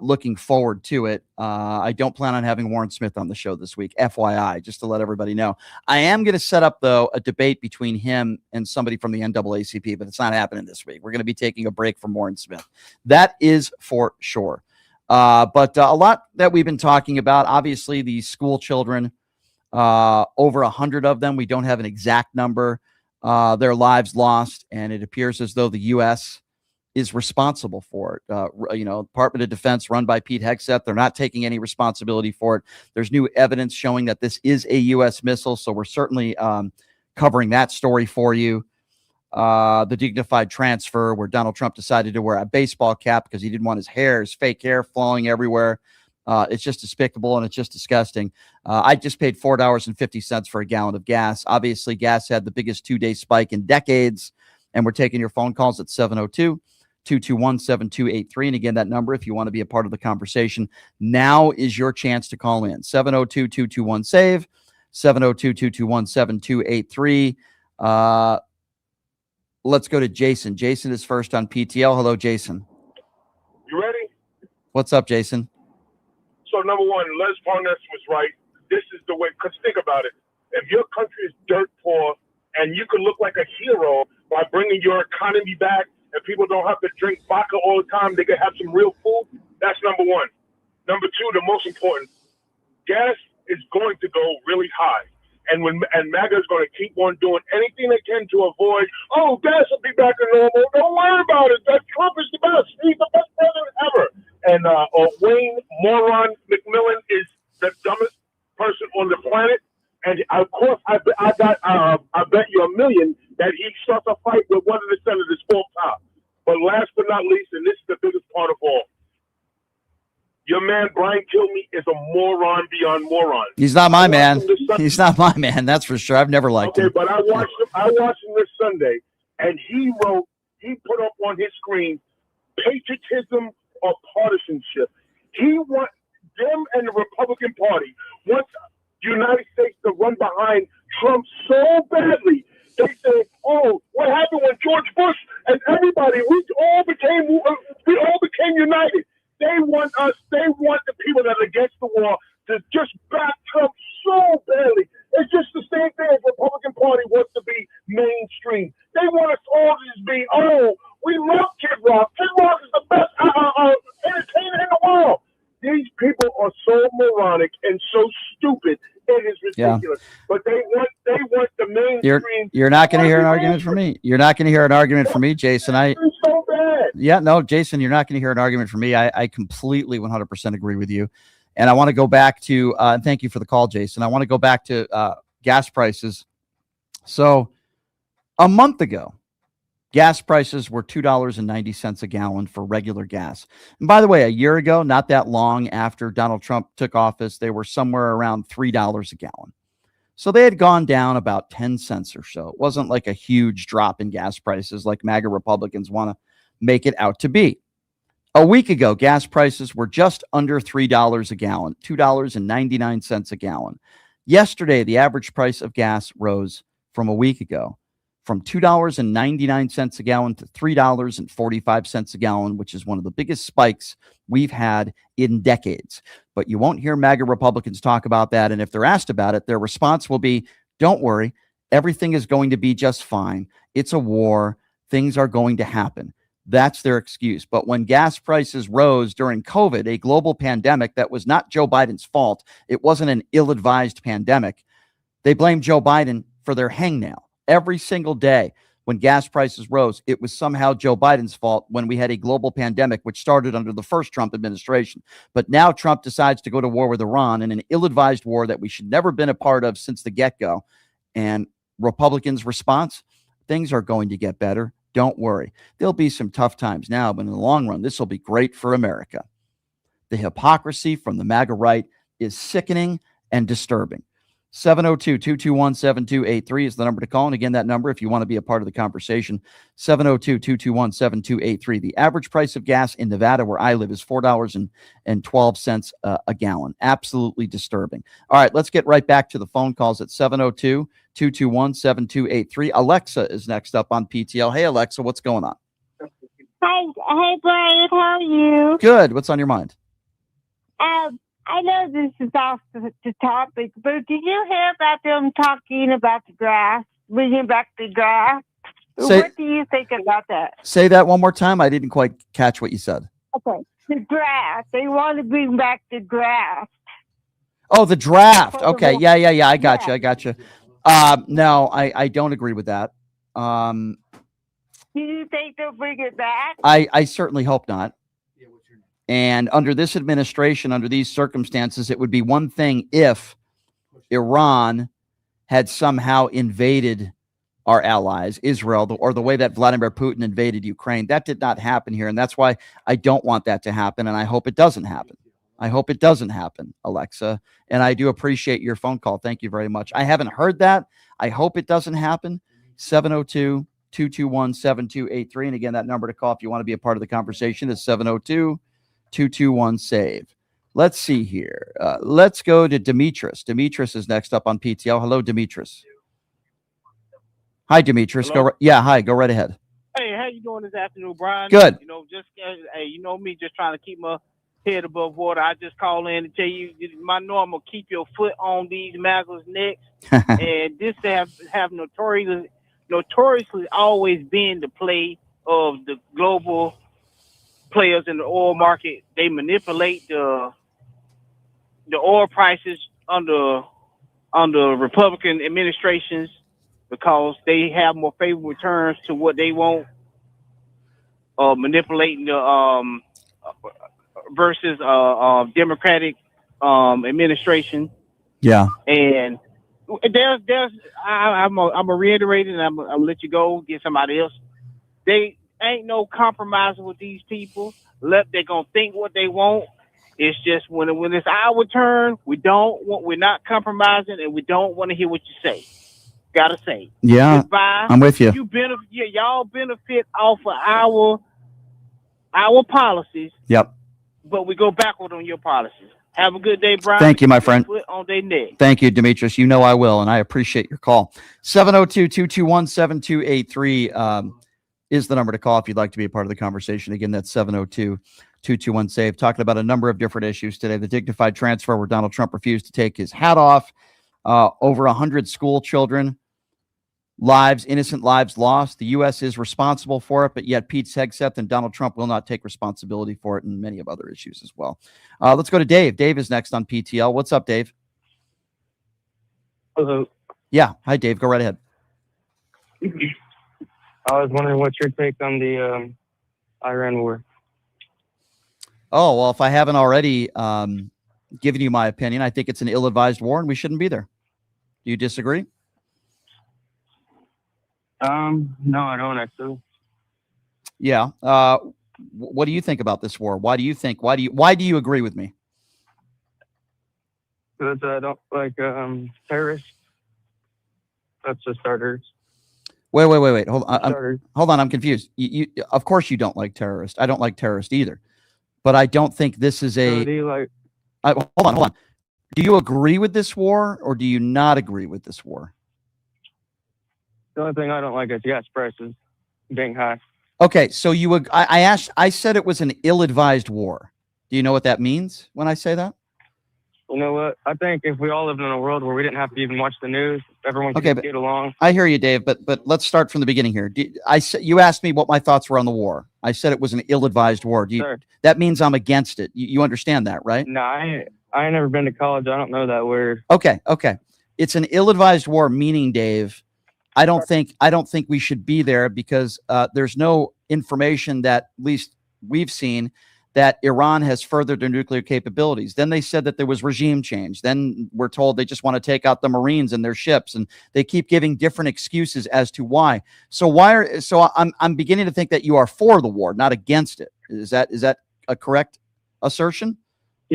looking forward to it. I don't plan on having Warren Smith on the show this week, FYI, just to let everybody know. I am going to set up, though, a debate between him and somebody from the NAACP, but it's not happening this week. We're going to be taking a break from Warren Smith. That is for sure. But a lot that we've been talking about, obviously, these school children, over 100 of them, we don't have an exact number, their lives lost, and it appears as though the U.S. is responsible for it. Department of Defense run by Pete Hegseth, they're not taking any responsibility for it. There's new evidence showing that this is a U.S. missile, so we're certainly covering that story for you. The dignified transfer where Donald Trump decided to wear a baseball cap because he didn't want his fake hair flowing everywhere. It's just despicable, and it's just disgusting. I just paid $4.50 for a gallon of gas. Obviously, gas had the biggest 2-day spike in decades, and we're taking your phone calls at 702-221-7283. And again, that number, if you want to be a part of the conversation, now is your chance to call in. 702-221-SAVE, 702-221-7283. Let's go to Jason. Jason is first on PTL. Hello, Jason. You ready? What's up, Jason? So, number one, Les Parness was right. This is the way, because think about it. If your country is dirt poor and you can look like a hero by bringing your economy back and people don't have to drink vodka all the time, they can have some real food, that's number one. Number two, the most important, gas is going to go really high. And MAGA is going to keep on doing anything they can to avoid, gas will be back to normal. Don't worry about it. That Trump is the best. He's the best president ever. And Wayne Moron McMillan is the dumbest person on the planet. And of course, I bet you $1 million that he starts a fight with one of the senators full time. But last but not least, and this is the biggest part of all, your man Brian Kilmeade is a moron beyond moron. He's not my man. He's not my man. That's for sure. I've never liked him. Okay, but I watched him this Sunday, and he put up on his screen patriotism or partisanship. He wants them and the Republican Party wants the United States to run behind Trump so badly. They say, what happened when George Bush and everybody, we all became united. They want the people that are against the war to just back Trump so badly. It's just the same thing as the Republican Party wants to be mainstream. They want us all to just be, we love Kid Rock. Kid Rock is the best entertainer in the world. These people are so moronic and so stupid. It is ridiculous. Yeah. But they want the mainstream. You're not going to hear an argument from me. You're not going to hear an argument from me, Jason. So bad. Yeah, no, Jason, you're not going to hear an argument from me. I completely 100% agree with you. And I want to go back to, and thank you for the call, Jason. I want to go back to gas prices. So a month ago, gas prices were $2.90 a gallon for regular gas. And by the way, a year ago, not that long after Donald Trump took office, they were somewhere around $3 a gallon. So they had gone down about 10 cents or so. It wasn't like a huge drop in gas prices like MAGA Republicans want to make it out to be. A week ago, gas prices were just under $3 a gallon, $2.99 a gallon. Yesterday, the average price of gas rose from a week ago from $2.99 a gallon to $3.45 a gallon, which is one of the biggest spikes we've had in decades. But you won't hear MAGA Republicans talk about that. And if they're asked about it, their response will be, don't worry, everything is going to be just fine. It's a war. Things are going to happen. That's their excuse. But when gas prices rose during COVID, a global pandemic that was not Joe Biden's fault, it wasn't an ill-advised pandemic, they blamed Joe Biden for their hangnail. Every single day when gas prices rose, it was somehow Joe Biden's fault when we had a global pandemic, which started under the first Trump administration. But now Trump decides to go to war with Iran in an ill-advised war that we should never been a part of since the get-go. And Republicans' response, things are going to get better. Don't worry. There'll be some tough times now, but in the long run, this will be great for America. The hypocrisy from the MAGA right is sickening and disturbing. 702-221-7283 is the number to call. And again, that number, if you want to be a part of the conversation, 702-221-7283. The average price of gas in Nevada, where I live, is $4.12 a gallon. Absolutely disturbing. All right, let's get right back to the phone calls at 702-221-7283. Alexa is next up on PTL. Hey, Alexa, what's going on? Hey, Brian, how are you? Good. What's on your mind? I know this is off the topic, but did you hear about them talking about the grass, bringing back the grass? What do you think about that? Say that one more time. I didn't quite catch what you said. Okay, the grass. They want to bring back the grass. Oh, the draft. Okay. Yeah. I got you. No, I don't agree with that. Do you think they'll bring it back? I certainly hope not. And under this administration, under these circumstances, it would be one thing if Iran had somehow invaded our allies, Israel, or the way that Vladimir Putin invaded Ukraine. That did not happen here. And that's why I don't want that to happen. And I hope it doesn't happen. I hope it doesn't happen, Alexa. And I do appreciate your phone call. Thank you very much. I haven't heard that. I hope it doesn't happen. 702-221-7283. And again, that number to call if you want to be a part of the conversation is 702-221-SAVE. Let's see here. Let's go to Demetrius. Demetrius is next up on PTL. Hello, Demetrius. Hi, Demetrius. Hello? Hi. Go right ahead. Hey, how you doing this afternoon, Brian? Good. Hey, you know me, just trying to keep my head above water. I just call in and tell you my normal: keep your foot on these maggles' necks. And this have notoriously always been the play of the global players in the oil market. They manipulate the oil prices under Republican administrations because they have more favorable returns to what they want, manipulating the versus Democratic administration. Yeah. And I'm gonna reiterate it, and I'm gonna let you go, get somebody else. They ain't no compromising with these people. They're gonna think what they want. It's just when it's our turn, we're not compromising, and we don't want to hear what you say. Gotta say. Yeah, goodbye. I'm with you. Y'all benefit off of our policies. Yep. But we go backward on your policies. Have a good day, Brian. Thank you, my friend. Foot on their neck. Thank you, Demetrius. You know I will, and I appreciate your call. 702-221-7283 is the number to call if you'd like to be a part of the conversation. Again, that's 702-221-SAVE. Talking about a number of different issues today. The dignified transfer where Donald Trump refused to take his hat off. Over 100 school children innocent lives lost. The U.S. is responsible for it, but yet Pete Hegseth and Donald Trump will not take responsibility for it, and many of other issues as well. Let's go to Dave. Dave is next on PTL. What's up, Dave? Hello. Yeah. Hi, Dave. Go right ahead. I was wondering what's your take on the Iran war? Oh, well, if I haven't already given you my opinion, I think it's an ill-advised war and we shouldn't be there. Do you disagree? No, I don't actually. Yeah. What do you think about this war? Why do you agree with me? Because I don't like terrorists. That's the starters. Wait. Hold on. I'm confused. You of course you don't like terrorists. I don't like terrorists either. But I don't think this is a. So do you like? Hold on. Do you agree with this war or do you not agree with this war? The only thing I don't like is gas prices being high. Okay, so I said it was an ill-advised war. Do you know what that means when I say that? You know what? I think if we all lived in a world where we didn't have to even watch the news, everyone could get along. I hear you, Dave, but let's start from the beginning here. You asked me what my thoughts were on the war. I said it was an ill-advised war. That means I'm against it. You understand that, right? No, I ain't never been to college. I don't know that word. Okay. It's an ill-advised war, meaning, Dave, I don't think we should be there because there's no information that at least we've seen that Iran has furthered their nuclear capabilities. Then they said that there was regime change. Then we're told they just want to take out the Marines and their ships, and they keep giving different excuses as to why. So I'm beginning to think that you are for the war, not against it. Is that a correct assertion?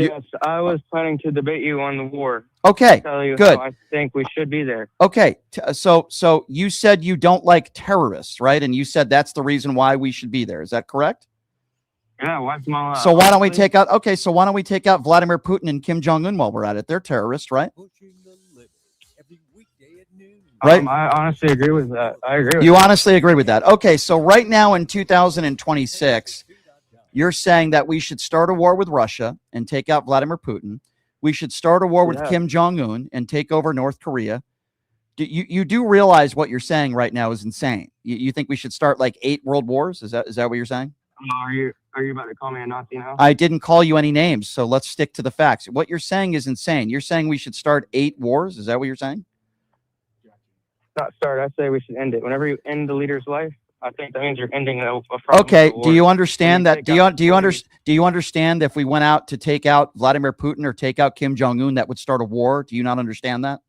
Yes, I was planning to debate you on the war. Okay, Tell you good. how I think we should be there. Okay, so you said you don't like terrorists, right? And you said that's the reason why we should be there. Is that correct? Yeah, wipe them all out. So why don't we honestly. take out? Okay, so why don't we take out Vladimir Putin and Kim Jong Un while we're at it? They're terrorists, right? Right. I honestly agree with that. I agree with You that. honestly agree with that? Okay, so right now in 2026, you're saying that we should start a war with Russia and take out Vladimir Putin. We should start a war with Yeah. Kim Jong Un and take over North Korea. You do realize what you're saying right now is insane. You think we should start like 8 world wars? Is that what you're saying? Are you about to call me a Nazi now? I didn't call you any names, so let's stick to the facts. What you're saying is insane. You're saying we should start 8 wars? Is that what you're saying? Not start. I say we should end it. Whenever you end the leader's life, I think that means you're ending a front. Okay. Do you understand When that? you Do you understand if we went out to take out Vladimir Putin or take out Kim Jong Un, that would start a war? Do you not understand that?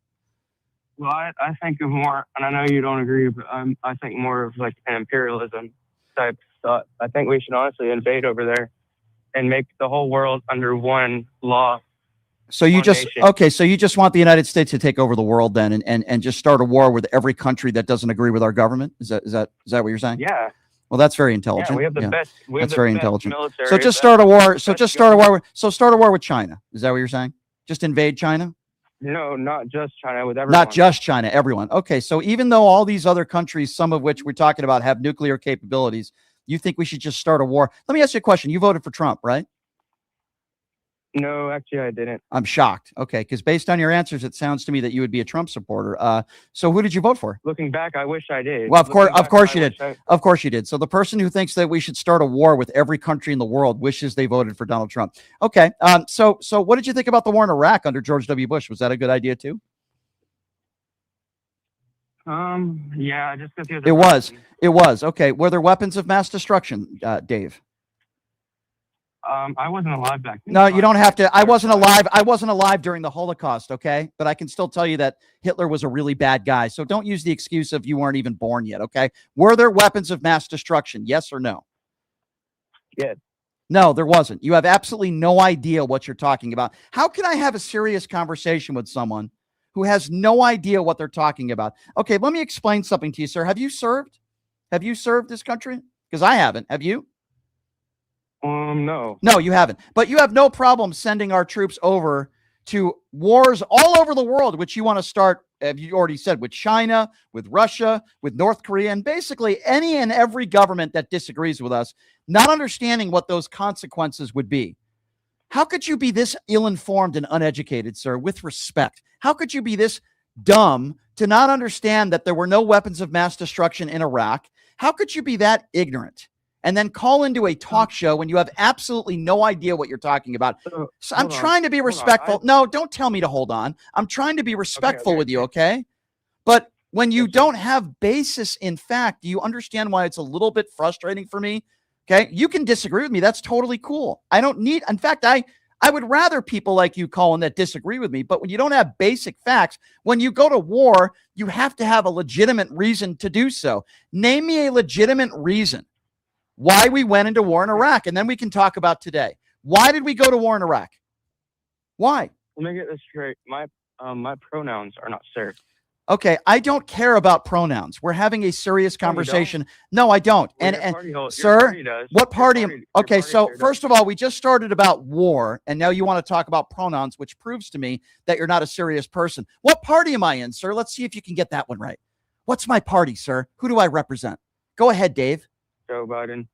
Well, I think of more, and I know you don't agree, but I think more of like an imperialism type thought. I think we should honestly invade over there and make the whole world under one law. So you one just nation. okay. So you just want the United States to take over the world then, and just start a war with every country that doesn't agree with our government? Is that what you're saying? Yeah. Well, that's very intelligent. Yeah, we have the best. We have That's the very best intelligent. military, So just the start a war. So best just start a war. government. So start a war with China. Is that what you're saying? Just invade China? No, not just China, with everyone. Not just China, everyone. Okay, so even though all these other countries, some of which we're talking about, have nuclear capabilities, you think we should just start a war? Let me ask you a question. You voted for Trump, right? No, actually, I didn't. I'm shocked. Okay, because based on your answers, it sounds to me that you would be a Trump supporter. So who did you vote for? Looking back, I wish I did. Well, of course Looking you back, did. I wish Of course you did. So the person who thinks that we should start a war with every country in the world wishes they voted for Donald Trump. Okay. So what did you think about the war in Iraq under George W. Bush? Was that a good idea too? Yeah, just because he was. It was. Okay. Were there weapons of mass destruction, Dave? I wasn't alive back then. No, you don't have to. I wasn't alive during the Holocaust, okay? But I can still tell you that Hitler was a really bad guy. So don't use the excuse of you weren't even born yet, okay? Were there weapons of mass destruction? Yes or no? Yeah. No, there wasn't. You have absolutely no idea what you're talking about. How can I have a serious conversation with someone who has no idea what they're talking about? Okay, let me explain something to you, sir. Have you served? Have you served this country? Because I haven't. Have you? No. No, you haven't. But you have no problem sending our troops over to wars all over the world, which you want to start, as you already said, with China, with Russia, with North Korea, and basically any and every government that disagrees with us, not understanding what those consequences would be. How could you be this ill-informed and uneducated, sir, with respect? How could you be this dumb to not understand that there were no weapons of mass destruction in Iraq? How could you be that ignorant and then call into a talk show when you have absolutely no idea what you're talking about? So I'm trying to be respectful. No, don't tell me to hold on. I'm trying to be respectful with you, okay? But when you don't have basis in fact, do you understand why it's a little bit frustrating for me? Okay, you can disagree with me. That's totally cool. I don't need, in fact, I would rather people like you, Colin, that disagree with me. But when you don't have basic facts, when you go to war, you have to have a legitimate reason to do so. Name me a legitimate reason why we went into war in Iraq, and then we can talk about today. Why did we go to war in Iraq? Why? Let me get this straight. My pronouns are not sir. Okay, I don't care about pronouns. We're having a serious conversation. No, I don't. Well, And sir, what party? Okay, so first of all, we just started about war, and now you want to talk about pronouns, which proves to me that you're not a serious person. What party am I in, sir? Let's see if you can get that one right. What's my party, sir? Who do I represent? Go ahead, Dave. Joe Biden.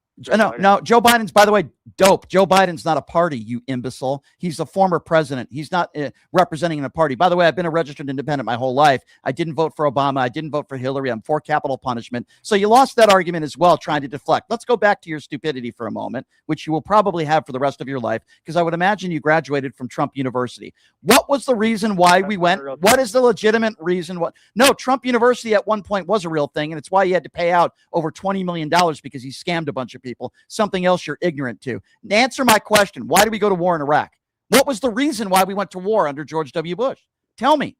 No, Joe Biden's, by the way, dope. Joe Biden's not a party, you imbecile. He's the former president. He's not representing a party. By the way, I've been a registered independent my whole life. I didn't vote for Obama. I didn't vote for Hillary. I'm for capital punishment. So you lost that argument as well, trying to deflect. Let's go back to your stupidity for a moment, which you will probably have for the rest of your life, because I would imagine you graduated from Trump University. What was the reason why we went? What is the legitimate reason? No, Trump University at one point was a real thing, and it's why he had to pay out over $20 million because he scammed a bunch of people. Something else you're ignorant to. Answer my question. Why did we go to war in Iraq? What was the reason why we went to war under George W. Bush? Tell me.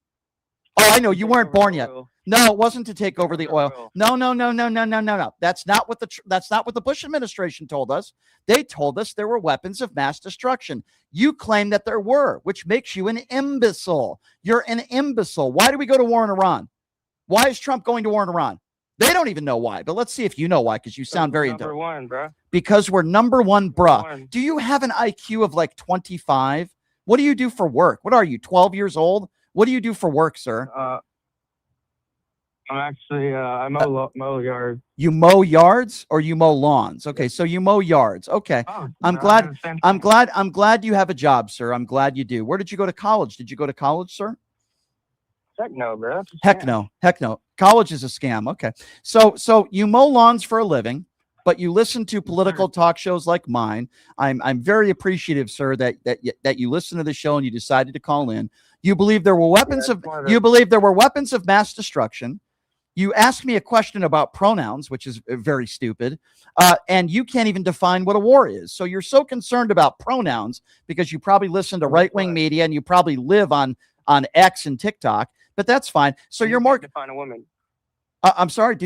Oh, I know. You weren't born yet. No, it wasn't to take over the oil. No. That's not what the Bush administration told us. They told us there were weapons of mass destruction. You claim that there were, which makes you an imbecile. You're an imbecile. Why do we go to war in Iran? Why is Trump going to war in Iran? They don't even know why, but let's see if you know why, because you sound very number one, bro. Because we're number one, bruh. Do you have an IQ of like 25? What do you do for work? What are you, 12 years old? What do you do for work, sir? I'm actually I mow yards. You mow yards or you mow lawns? Okay, so you mow yards. Okay. Oh, I'm glad you have a job, sir. I'm glad you do. Where did you go to college? Did you go to college, sir? Heck no, bro. Heck no. College is a scam. Okay. So you mow lawns for a living, but you listen to political talk shows like mine. I'm very appreciative, sir, that you listen to the show and you decided to call in. You believe there were weapons of mass destruction. You asked me a question about pronouns, which is very stupid, and you can't even define what a war is. So you're so concerned about pronouns because you probably listen to right-wing media and you probably live on X and TikTok, but that's fine. So you're more define a woman. I'm sorry.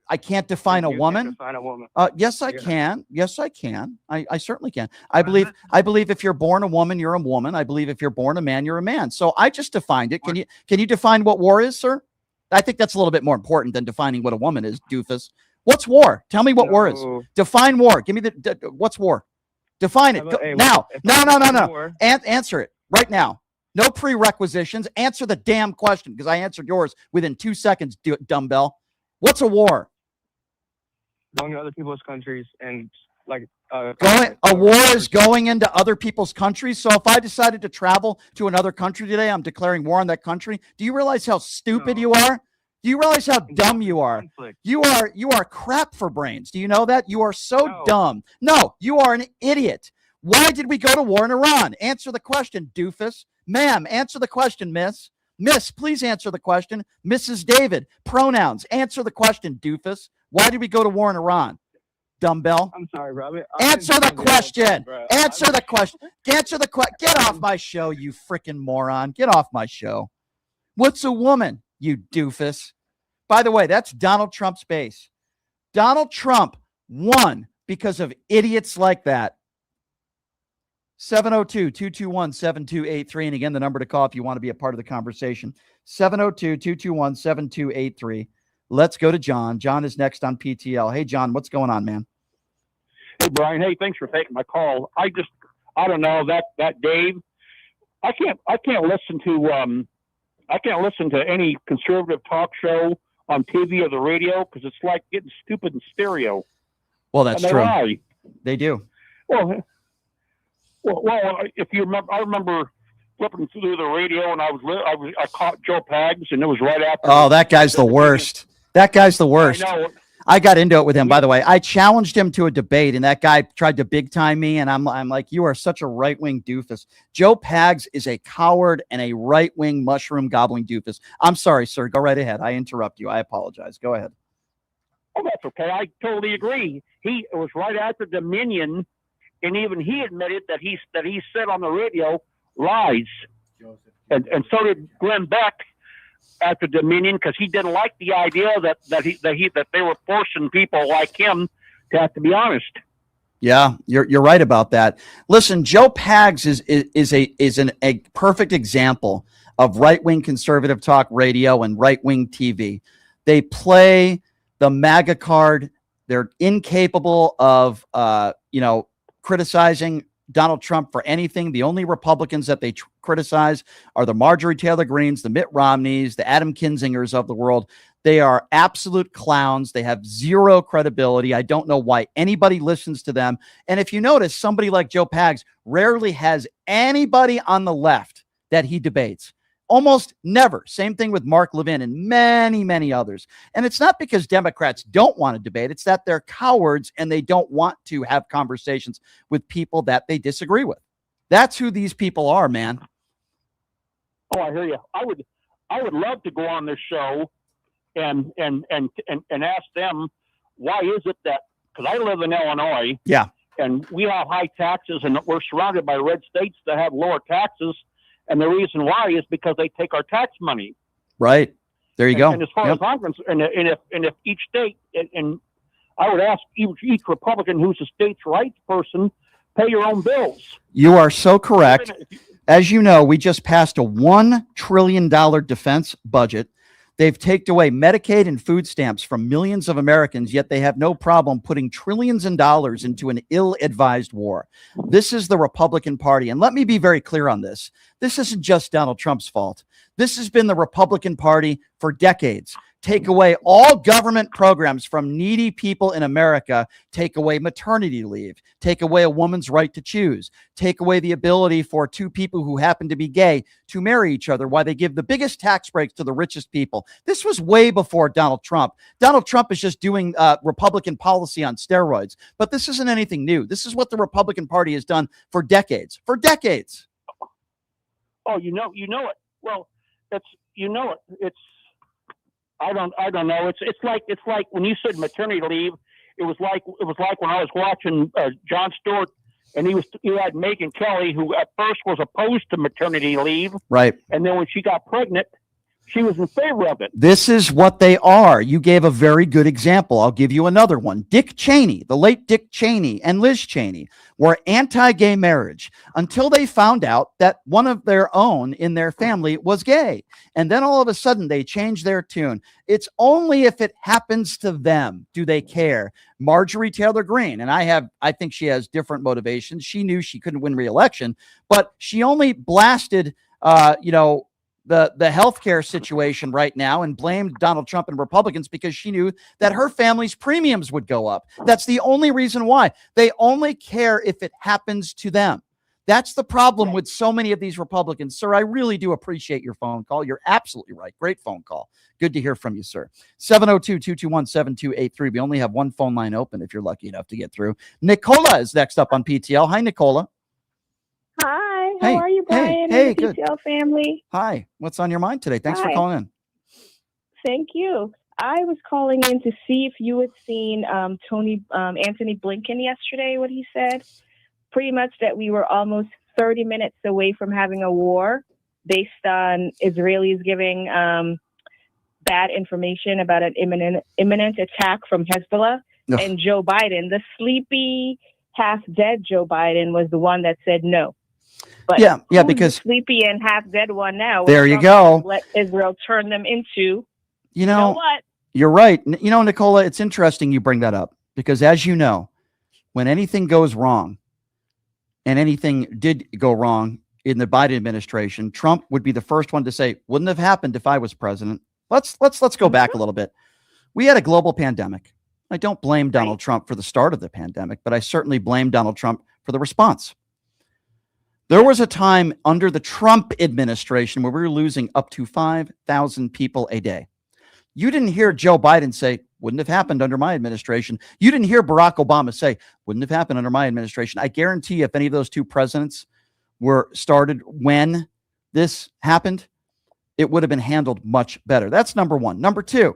I can't define a woman? Define a woman. Yes, I can. Yes, I can. I certainly can. I believe if you're born a woman, you're a woman. I believe if you're born a man, you're a man. So I just defined it. Can you define what war is, sir? I think that's a little bit more important than defining what a woman is, doofus. What's war? Tell me what war is. Define war. Give me what's war? Define it. Now. No. Answer it right now. No prerequisitions. Answer the damn question because I answered yours within 2 seconds, dumbbell. What's a war? Going to other people's countries and like a war is going into other people's countries. So if I decided to travel to another country today, I'm declaring war on that country. Do you realize how stupid you are? Do you realize how dumb you are? You are crap for brains. Do you know that? You are so dumb. No, you are an idiot. Why did we go to war in Iran? Answer the question, doofus. Ma'am, answer the question, miss. Miss, please answer the question. Mrs. David, pronouns. Answer the question, doofus. Why did we go to war in Iran? Dumbbell. I'm sorry, Robbie. Answer the question. Answer the question. Answer the question. Get off my show, you freaking moron. Get off my show. What's a woman, you doofus? By the way, that's Donald Trump's base. Donald Trump won because of idiots like that. 702-221-7283. And again, the number to call if you want to be a part of the conversation. 702-221-7283. Let's go to John. John is next on PTL. Hey, John, what's going on, man? Hey, Brian. Hey, thanks for taking my call. I don't know that Dave. I can't listen to any conservative talk show on TV or the radio because it's like getting stupid in stereo. Well, that's true. Lie. They do. Well, if you remember, I remember flipping through the radio and I caught Joe Pags and it was right after. Oh, that guy's the worst. That guy's the worst. I know. I got into it with him, by the way. I challenged him to a debate, and that guy tried to big time me, and I'm like, you are such a right-wing doofus. Joe Pags is a coward and a right-wing mushroom gobbling doofus. I'm sorry, sir. Go right ahead. I interrupt you. I apologize. Go ahead. Oh, that's okay. I totally agree. It was right after Dominion, and even he admitted that he said on the radio lies, and so did Glenn Beck after Dominion because he didn't like the idea that they were forcing people like him to have to be honest. Yeah, you're right about that. Listen, Joe Pags is a perfect example of right-wing conservative talk radio and right-wing TV. They play the MAGA card. They're incapable of criticizing Donald Trump for anything. The only Republicans that they criticize are the Marjorie Taylor Greens, the Mitt Romneys, the Adam Kinzingers of the world. They are absolute clowns. They have zero credibility. I don't know why anybody listens to them. And if you notice, somebody like Joe Pags rarely has anybody on the left that he debates. Almost never. Same thing with Mark Levin and many, many others. And it's not because Democrats don't want to debate. It's that they're cowards and they don't want to have conversations with people that they disagree with. That's who these people are, man. Oh, I hear you. I would love to go on this show and ask them why is it that, because I live in Illinois. Yeah. And we have high taxes and we're surrounded by red states that have lower taxes. And the reason why is because they take our tax money. Right. There you go. And as far as I'm concerned, and if each state, and I would ask each Republican who's a states' rights person, pay your own bills. You are so correct. As you know, we just passed a $1 trillion defense budget. They've taken away Medicaid and food stamps from millions of Americans, yet they have no problem putting trillions of dollars into an ill-advised war. This is the Republican Party. And let me be very clear on this. This isn't just Donald Trump's fault. This has been the Republican Party for decades. Take away all government programs from needy people in America, take away maternity leave, take away a woman's right to choose, take away the ability for two people who happen to be gay to marry each other, while they give the biggest tax breaks to the richest people. This was way before Donald Trump. Donald Trump is just doing Republican policy on steroids, but this isn't anything new. This is what the Republican Party has done for decades. For decades. Oh, you know it. Well, it's I don't know. It's like when you said maternity leave. It was like when I was watching Jon Stewart, and he had Megyn Kelly, who at first was opposed to maternity leave, right? And then when she got pregnant, she was in favor of it. This is what they are. You gave a very good example. I'll give you another one. Dick Cheney, the late Dick Cheney, and Liz Cheney were anti-gay marriage until they found out that one of their own in their family was gay. And then all of a sudden they changed their tune. It's only if it happens to them do they care. Marjorie Taylor Greene, and I think she has different motivations. She knew she couldn't win re-election, but she only blasted, the healthcare situation right now and blamed Donald Trump and Republicans because she knew that her family's premiums would go up. That's the only reason why. They only care if it happens to them. That's the problem with so many of these Republicans. Sir, I really do appreciate your phone call. You're absolutely right. Great phone call. Good to hear from you, sir. 702-221-7283. We only have one phone line open if you're lucky enough to get through. Nicola is next up on PTL. Hi, Nicola. Hi, how are you, Brian? Hey, and the good. PTL family. Hi, what's on your mind today? Thanks for Hi. calling in. Thank you. I was calling in to see if you had seen Anthony Blinken yesterday, what he said. Pretty much that we were almost 30 minutes away from having a war based on Israelis giving bad information about an imminent attack from Hezbollah. Ugh. And Joe Biden, the sleepy, half-dead Joe Biden, was the one that said no. But Yeah, who's because the sleepy and half-dead one now? There you Trump go. Let Israel turn them into, You know know what? You're right. You know, Nicola, it's interesting you bring that up because, as you know, when anything goes wrong, and anything did go wrong in the Biden administration, Trump would be the first one to say, "Wouldn't have happened if I was president." Let's go back a little bit. We had a global pandemic. I don't blame Donald Trump for the start of the pandemic, but I certainly blame Donald Trump for the response. There was a time under the Trump administration where we were losing up to 5,000 people a day. You didn't hear Joe Biden say, "Wouldn't have happened under my administration." You didn't hear Barack Obama say, "Wouldn't have happened under my administration." I guarantee if any of those two presidents were started when this happened, it would have been handled much better. That's number one. Number two,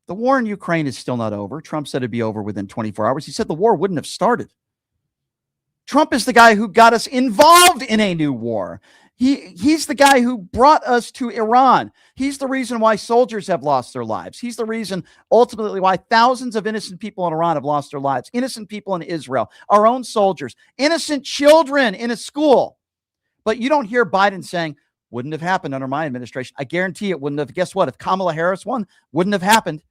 the war in Ukraine is still not over. Trump said it'd be over within 24 hours. He said the war wouldn't have started. Trump is the guy who got us involved in a new war. He's the guy who brought us to Iran. He's the reason why soldiers have lost their lives. He's the reason ultimately why thousands of innocent people in Iran have lost their lives. Innocent people in Israel, our own soldiers, innocent children in a school. But you don't hear Biden saying, "Wouldn't have happened under my administration." I guarantee it wouldn't have. Guess what? If Kamala Harris won, wouldn't have happened.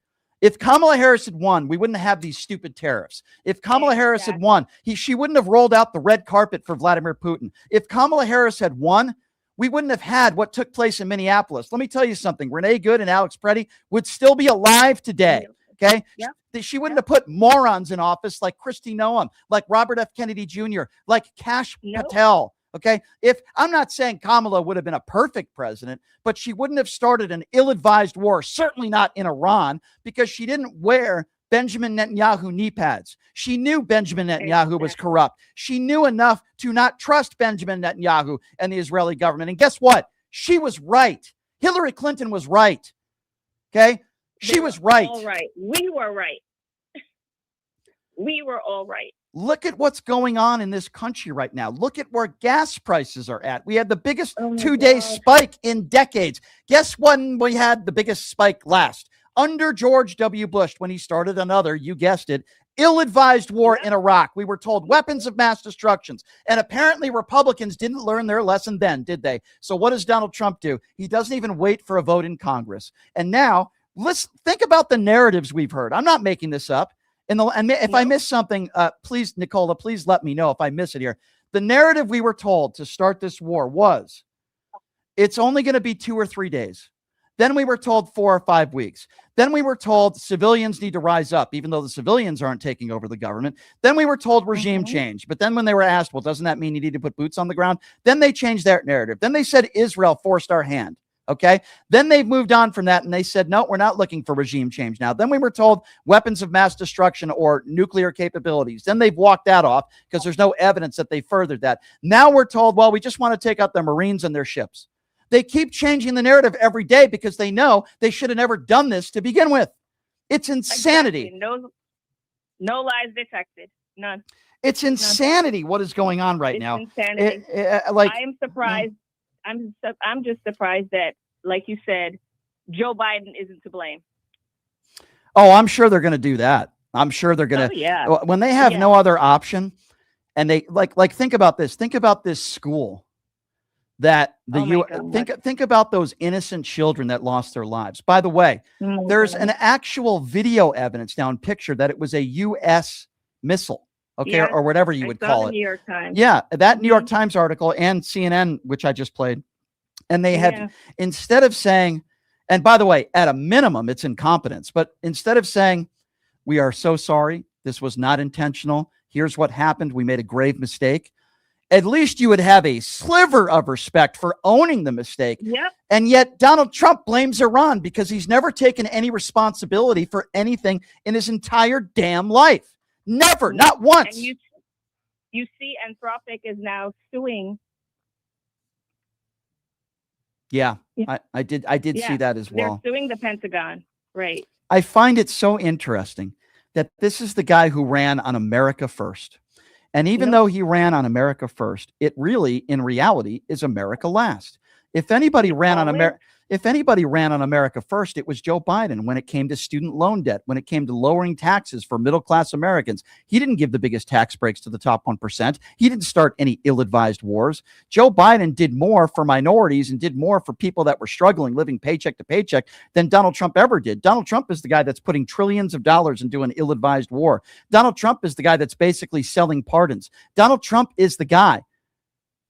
If Kamala Harris had won, we wouldn't have these stupid tariffs. If Kamala Harris had won, she wouldn't have rolled out the red carpet for Vladimir Putin. If Kamala Harris had won, we wouldn't have had what took place in Minneapolis. Let me tell you something. Renee Good and Alex Preddy would still be alive today. Okay. Yeah. She wouldn't have put morons in office like Kristi Noem, like Robert F. Kennedy Jr., like Kash Patel. Okay. If I'm not saying Kamala would have been a perfect president, but she wouldn't have started an ill-advised war, certainly not in Iran, because she didn't wear Benjamin Netanyahu knee pads. She knew Benjamin Netanyahu was corrupt. She knew enough to not trust Benjamin Netanyahu and the Israeli government. And guess what? She was right. Hillary Clinton was right. Okay. She was right. All right. We were right. We were all right. Look at what's going on in this country right now. Look at where gas prices are at. We had the biggest 2-day spike in decades. Guess when we had the biggest spike last? Under George W. Bush, when he started another, you guessed it, ill-advised war in Iraq. We were told weapons of mass destruction. And apparently Republicans didn't learn their lesson then, did they? So what does Donald Trump do? He doesn't even wait for a vote in Congress. And now let's think about the narratives we've heard. I'm not making this up. And if I miss something, please, Nicola, please let me know if I miss it here. The narrative we were told to start this war was it's only going to be 2 or 3 days. Then we were told 4 or 5 weeks. Then we were told civilians need to rise up, even though the civilians aren't taking over the government. Then we were told regime change. But then when they were asked, well, doesn't that mean you need to put boots on the ground? Then they changed their narrative. Then they said Israel forced our hand. Okay. Then they've moved on from that and they said, no, we're not looking for regime change now. Then we were told weapons of mass destruction or nuclear capabilities. Then they've walked that off because there's no evidence that they furthered that. Now we're told, well, we just want to take out their Marines and their ships. They keep changing the narrative every day because they know they should have never done this to begin with. It's insanity. Exactly. No lies detected. None. It's insanity. What is going on right now? Insanity. I am surprised. I'm just surprised that, like you said, Joe Biden isn't to blame. Oh, I'm sure they're going to do that. I'm sure they're going to, when they have no other option and they like, think about this, school that think about those innocent children that lost their lives. By the way, there's an actual video evidence now in picture that it was a U.S. missile. Okay, or whatever you would call it. New York Times. Yeah, that New York Times article and CNN, which I just played. And they had, instead of saying, and by the way, at a minimum, it's incompetence. But instead of saying, we are so sorry, this was not intentional, here's what happened, we made a grave mistake, at least you would have a sliver of respect for owning the mistake. Yep. And yet Donald Trump blames Iran because he's never taken any responsibility for anything in his entire damn life. Never, not once. And you see Anthropic is now suing. Yeah. I did see that as well. They're suing the Pentagon. Right. I find it so interesting that this is the guy who ran on America First. And even though he ran on America First, it really, in reality, is America Last. If anybody ran on America First, it was Joe Biden when it came to student loan debt, when it came to lowering taxes for middle-class Americans. He didn't give the biggest tax breaks to the top 1%. He didn't start any ill-advised wars. Joe Biden did more for minorities and did more for people that were struggling, living paycheck to paycheck than Donald Trump ever did. Donald Trump is the guy that's putting trillions of dollars into an ill-advised war. Donald Trump is the guy that's basically selling pardons. Donald Trump is the guy.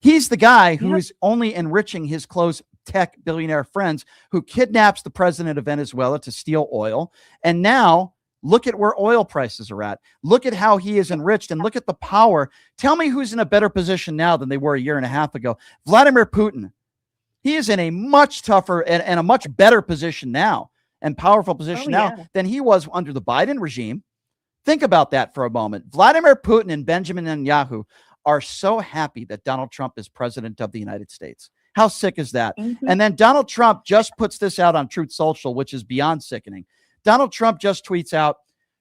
He's the guy who is only enriching his close tech billionaire friends, who kidnaps the president of Venezuela to steal oil. And now look at where oil prices are at. Look at how he is enriched and look at the power. Tell me who's in a better position now than they were a year and a half ago. Vladimir Putin. He is in a much tougher and a much better position now and powerful position than he was under the Biden regime. Think about that for a moment. Vladimir Putin and Benjamin Netanyahu are so happy that Donald Trump is president of the United States. How sick is that? And then Donald Trump just puts this out on Truth Social, which is beyond sickening. Donald Trump just tweets out,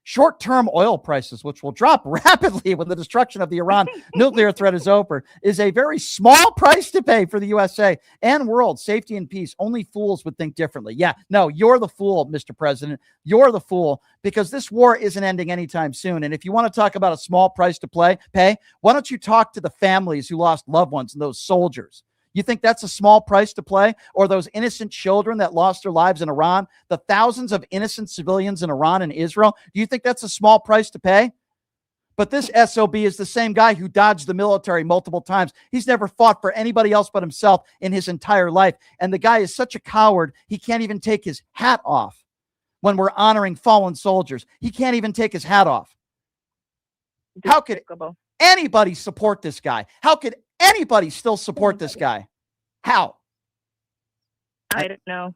short-term oil prices, which will drop rapidly when the destruction of the Iran nuclear threat is over, is a very small price to pay for the USA and world safety and peace. Only fools would think differently. Yeah, no, you're the fool, Mr. President. You're the fool, because this war isn't ending anytime soon. And if you want to talk about a small price to pay, why don't you talk to the families who lost loved ones and those soldiers? You think that's a small price to play? Or those innocent children that lost their lives in Iran, the thousands of innocent civilians in Iran and Israel? Do you think that's a small price to pay? But this SOB is the same guy who dodged the military multiple times. He's never fought for anybody else but himself in his entire life. And the guy is such a coward, he can't even take his hat off when we're honoring fallen soldiers. He can't even take his hat off. How could anybody support this guy? How could anybody still support this guy? How? I don't know.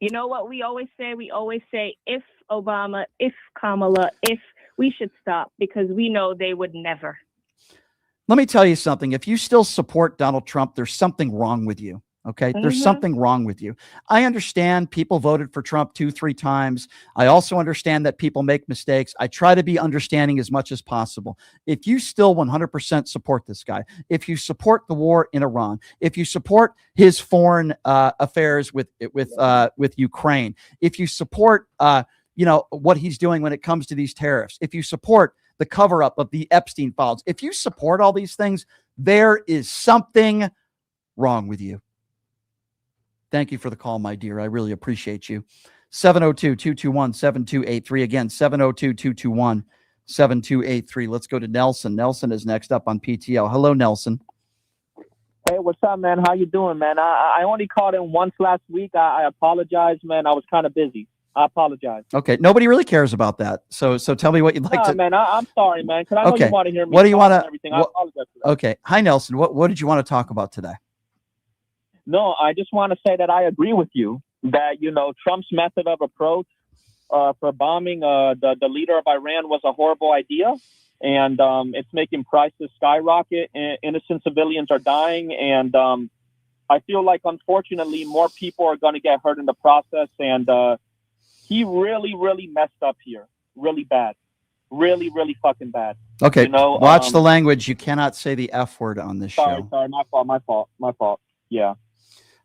You know what we always say? We always say, if Obama, if Kamala, if we should stop, because we know they would never. Let me tell you something. If you still support Donald Trump, there's something wrong with you. Okay. There's Mhm. something wrong with you. I understand people voted for Trump 2-3 times. I also understand that people make mistakes. I try to be understanding as much as possible. If you still 100% support this guy, if you support the war in Iran, if you support his foreign affairs with Ukraine, if you support what he's doing when it comes to these tariffs, if you support the cover up of the Epstein files, if you support all these things, there is something wrong with you. Thank you for the call, my dear. I really appreciate you. 702-221-7283. Again, 702-221-7283. Let's go to Nelson. Nelson is next up on PTL. Hello, Nelson. Hey, what's up, man? How you doing, man? I only called in once last week. I apologize, man. I was kind of busy. I apologize. Okay, nobody really cares about that. So tell me what you'd like to. Man, I'm sorry, man, because I know Okay. you want to hear me. What do you talk want and to? everything. I apologize for that. Okay. Hi, Nelson. What did you want to talk about today? No, I just want to say that I agree with you that, Trump's method of approach for bombing the leader of Iran was a horrible idea. And it's making prices skyrocket. Innocent civilians are dying. And I feel like, unfortunately, more people are going to get hurt in the process. And he really, really messed up here. Really bad. Really, really fucking bad. Okay. Watch the language. You cannot say the F word on this show. Sorry. My fault. Yeah.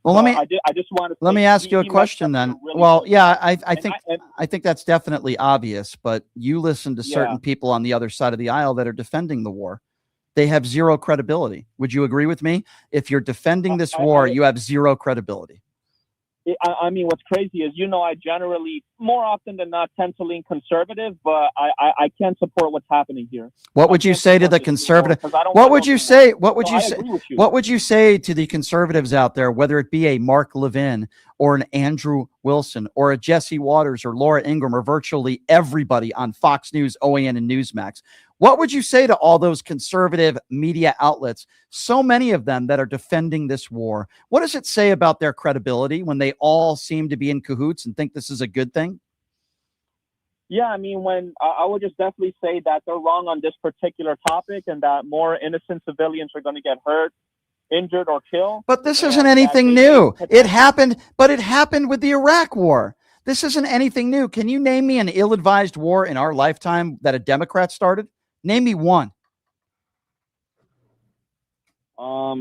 Well, I just want to. Let me ask you a question then. Really Well, good. yeah, I think that's definitely obvious, but you listen to certain people on the other side of the aisle that are defending the war. They have zero credibility. Would you agree with me? If you're defending this war, you have zero credibility. I mean, what's crazy is, I generally, more often than not, tend to lean conservative, but I can't support what's happening here. What would you say to the conservative? What would you say? What would you say? What would you say to the conservatives out there, whether it be a Mark Levin or an Andrew Wilson or a Jesse Waters or Laura Ingraham or virtually everybody on Fox News, OAN, and Newsmax? What would you say to all those conservative media outlets, so many of them that are defending this war? What does it say about their credibility when they all seem to be in cahoots and think this is a good thing? Yeah, I mean, when I would just definitely say that they're wrong on this particular topic and that more innocent civilians are going to get hurt, injured, or killed. But this isn't anything new. It happened with the Iraq war. This isn't anything new. Can you name me an ill-advised war in our lifetime that a Democrat started? Name me one. I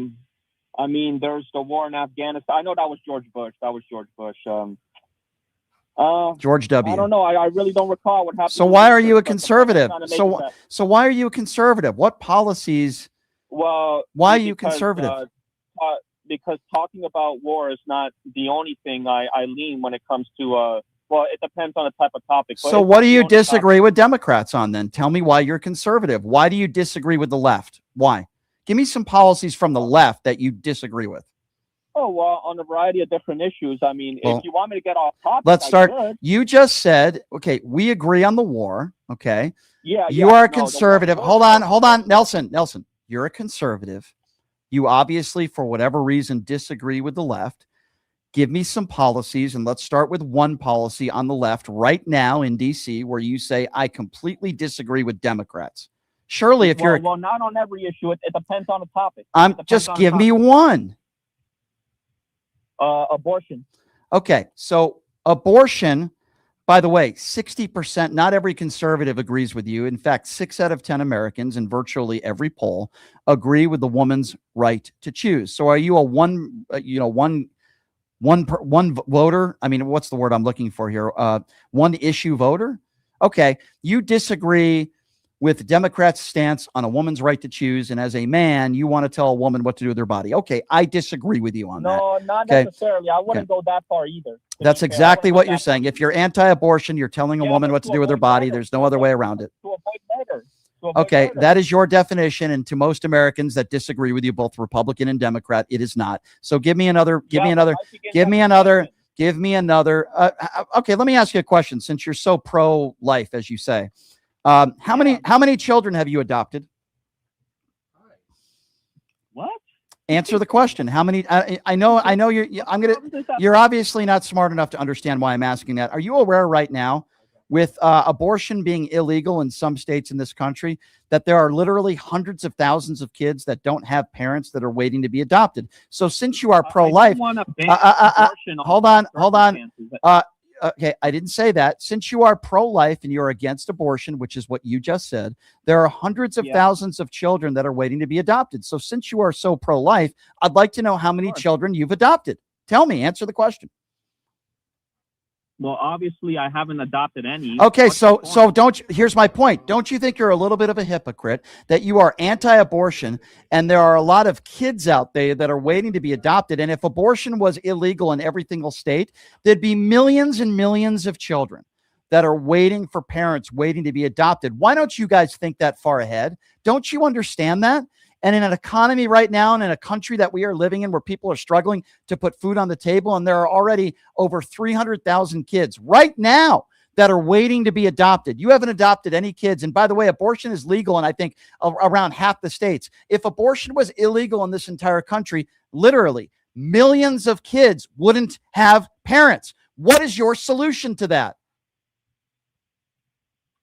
mean, there's the war in Afghanistan. I know that was George Bush. George W. I don't know. I really don't recall what happened. So why are you a conservative? So why are you a conservative? What policies? Well, why are you conservative? Because talking about war is not the only thing I lean when it comes to. Well, it depends on the type of topic. So what do you disagree with Democrats on then? Tell me why you're conservative. Why do you disagree with the left? Why? Give me some policies from the left that you disagree with. Oh, well, on a variety of different issues. I mean, Well, if you want me to get off topic, Let's I start. could. You just said, okay, we agree on the war. Okay. Yeah. You are a conservative. Hold on. Nelson, you're a conservative. You obviously, for whatever reason, disagree with the left. Give me some policies, and let's start with one policy on the left right now in D.C. where you say, I completely disagree with Democrats. Surely, if you're... Well, not on every issue. It depends on the topic. Just give me one. Abortion. Okay, so abortion, by the way, 60%, not every conservative agrees with you. In fact, 6 out of 10 Americans in virtually every poll agree with the woman's right to choose. So are you a one voter? I mean, what's the word I'm looking for here? One issue voter? Okay, you disagree with Democrats' stance on a woman's right to choose, and as a man, you want to tell a woman what to do with her body. Okay, I disagree with you on that. No, not Okay? necessarily. I wouldn't go that far either. That's exactly what you're saying. If you're anti-abortion, you're telling a woman what to do with her body. There's no other way around it. To avoid murder. Okay, that is your definition, and to most Americans that disagree with you, both Republican and Democrat, it is not. So give me another. Okay, let me ask you a question. Since you're so pro-life, as you say, how many children have you adopted? What? Answer the question. How many? I know you're obviously not smart enough to understand why I'm asking that. Are you aware right now with abortion being illegal in some states in this country, that there are literally hundreds of thousands of kids that don't have parents that are waiting to be adopted. So since you are pro-life, hold on. Okay, I didn't say that. Since you are pro-life and you're against abortion, which is what you just said, there are hundreds of thousands of children that are waiting to be adopted. So since you are so pro-life, I'd like to know how many children you've adopted. Tell me, answer the question. Well, obviously, I haven't adopted any. Okay, so here's my point. Don't you think you're a little bit of a hypocrite that you are anti-abortion and there are a lot of kids out there that are waiting to be adopted? And if abortion was illegal in every single state, there'd be millions and millions of children that are waiting for parents waiting to be adopted. Why don't you guys think that far ahead? Don't you understand that? And in an economy right now and in a country that we are living in where people are struggling to put food on the table, and there are already over 300,000 kids right now that are waiting to be adopted. You haven't adopted any kids. And by the way, abortion is legal in, I think, around half the states. If abortion was illegal in this entire country, literally millions of kids wouldn't have parents. What is your solution to that?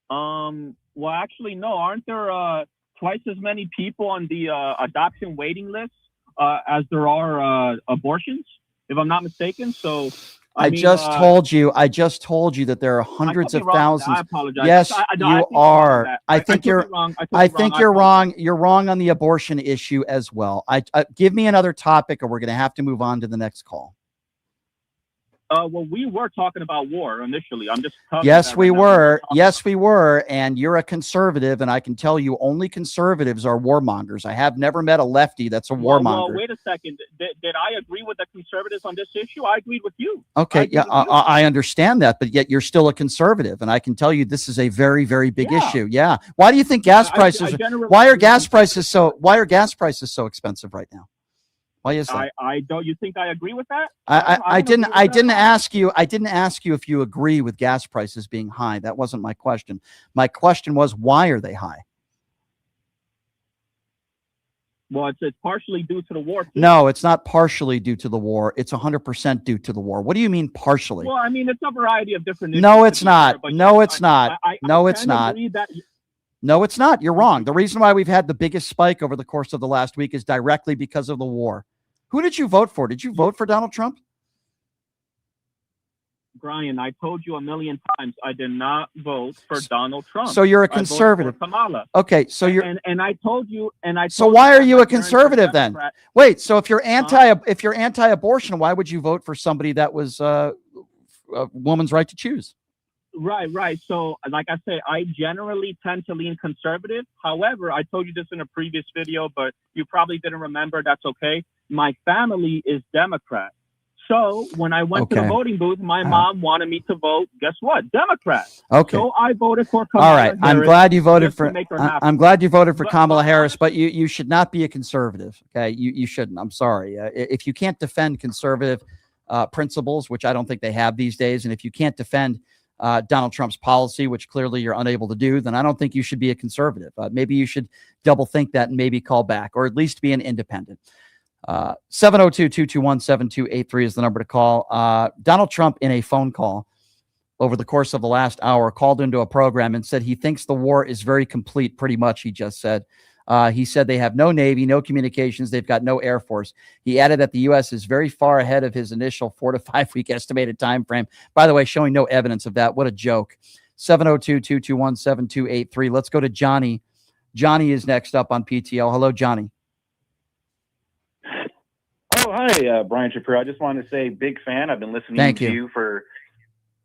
Well, actually, no. Aren't there twice as many people on the adoption waiting list as there are abortions, if I'm not mistaken? So I just told you that there are hundreds of thousands. I apologize. Yes, you are. I think you're wrong. You're wrong. You're wrong on the abortion issue as well. Give me another topic, or we're going to have to move on to the next call. Well, we were talking about war initially. I'm just yes, we were. Yes, we were. And you're a conservative, and I can tell you only conservatives are warmongers. I have never met a lefty that's a warmonger. Well, wait a second. Did I agree with the conservatives on this issue? I agreed with you. Okay, I understand that, but yet you're still a conservative, and I can tell you this is a very, very big issue. Yeah. Why do you think gas prices? Why are gas prices so expensive right now? Why is that? I don't. You think I agree with that? I didn't ask you. I didn't ask you if you agree with gas prices being high. That wasn't my question. My question was, why are they high? Well, it's partially due to the war. Too. No, it's not partially due to the war. It's 100% due to the war. What do you mean partially? Well, I mean, it's a variety of different issues. No, it's not. No, it's not. No, it's not. No, it's not. You're wrong. The reason why we've had the biggest spike over the course of the last week is directly because of the war. Who did you vote for? Did you vote for Donald Trump? Brian, I told you a million times I did not vote for Donald Trump. So you're a conservative. I voted for Kamala. Okay, so you're and I told you So why are you a conservative then? Wait, so if you're anti-abortion, why would you vote for somebody that was a woman's right to choose? Right. So, like I say, I generally tend to lean conservative. However, I told you this in a previous video, but you probably didn't remember. That's okay. My family is Democrat. So when I went to the voting booth, my mom wanted me to vote. Guess what? Democrat. Okay. So I voted for Kamala All right. Harris. I'm glad you voted for. I'm glad you voted for Kamala Harris, but you should not be a conservative. Okay. You shouldn't. I'm sorry. If you can't defend conservative principles, which I don't think they have these days, and if you can't defend Donald Trump's policy, which clearly you're unable to do, then I don't think you should be a conservative. Maybe you should double think that and maybe call back, or at least be an independent. 702-221-7283 is the number to call. Donald Trump, in a phone call over the course of the last hour, called into a program and said he thinks the war is very complete, pretty much, he just said. He said they have no Navy, no communications, they've got no Air Force. He added that the U.S. is very far ahead of his initial 4 to 5 week estimated time frame. By the way, showing no evidence of that. What a joke. 702-221-7283. Let's go to Johnny. Johnny is next up on PTL. Hello, Johnny. Oh, hi, Brian Shapiro. I just wanted to say big fan. I've been listening to you for,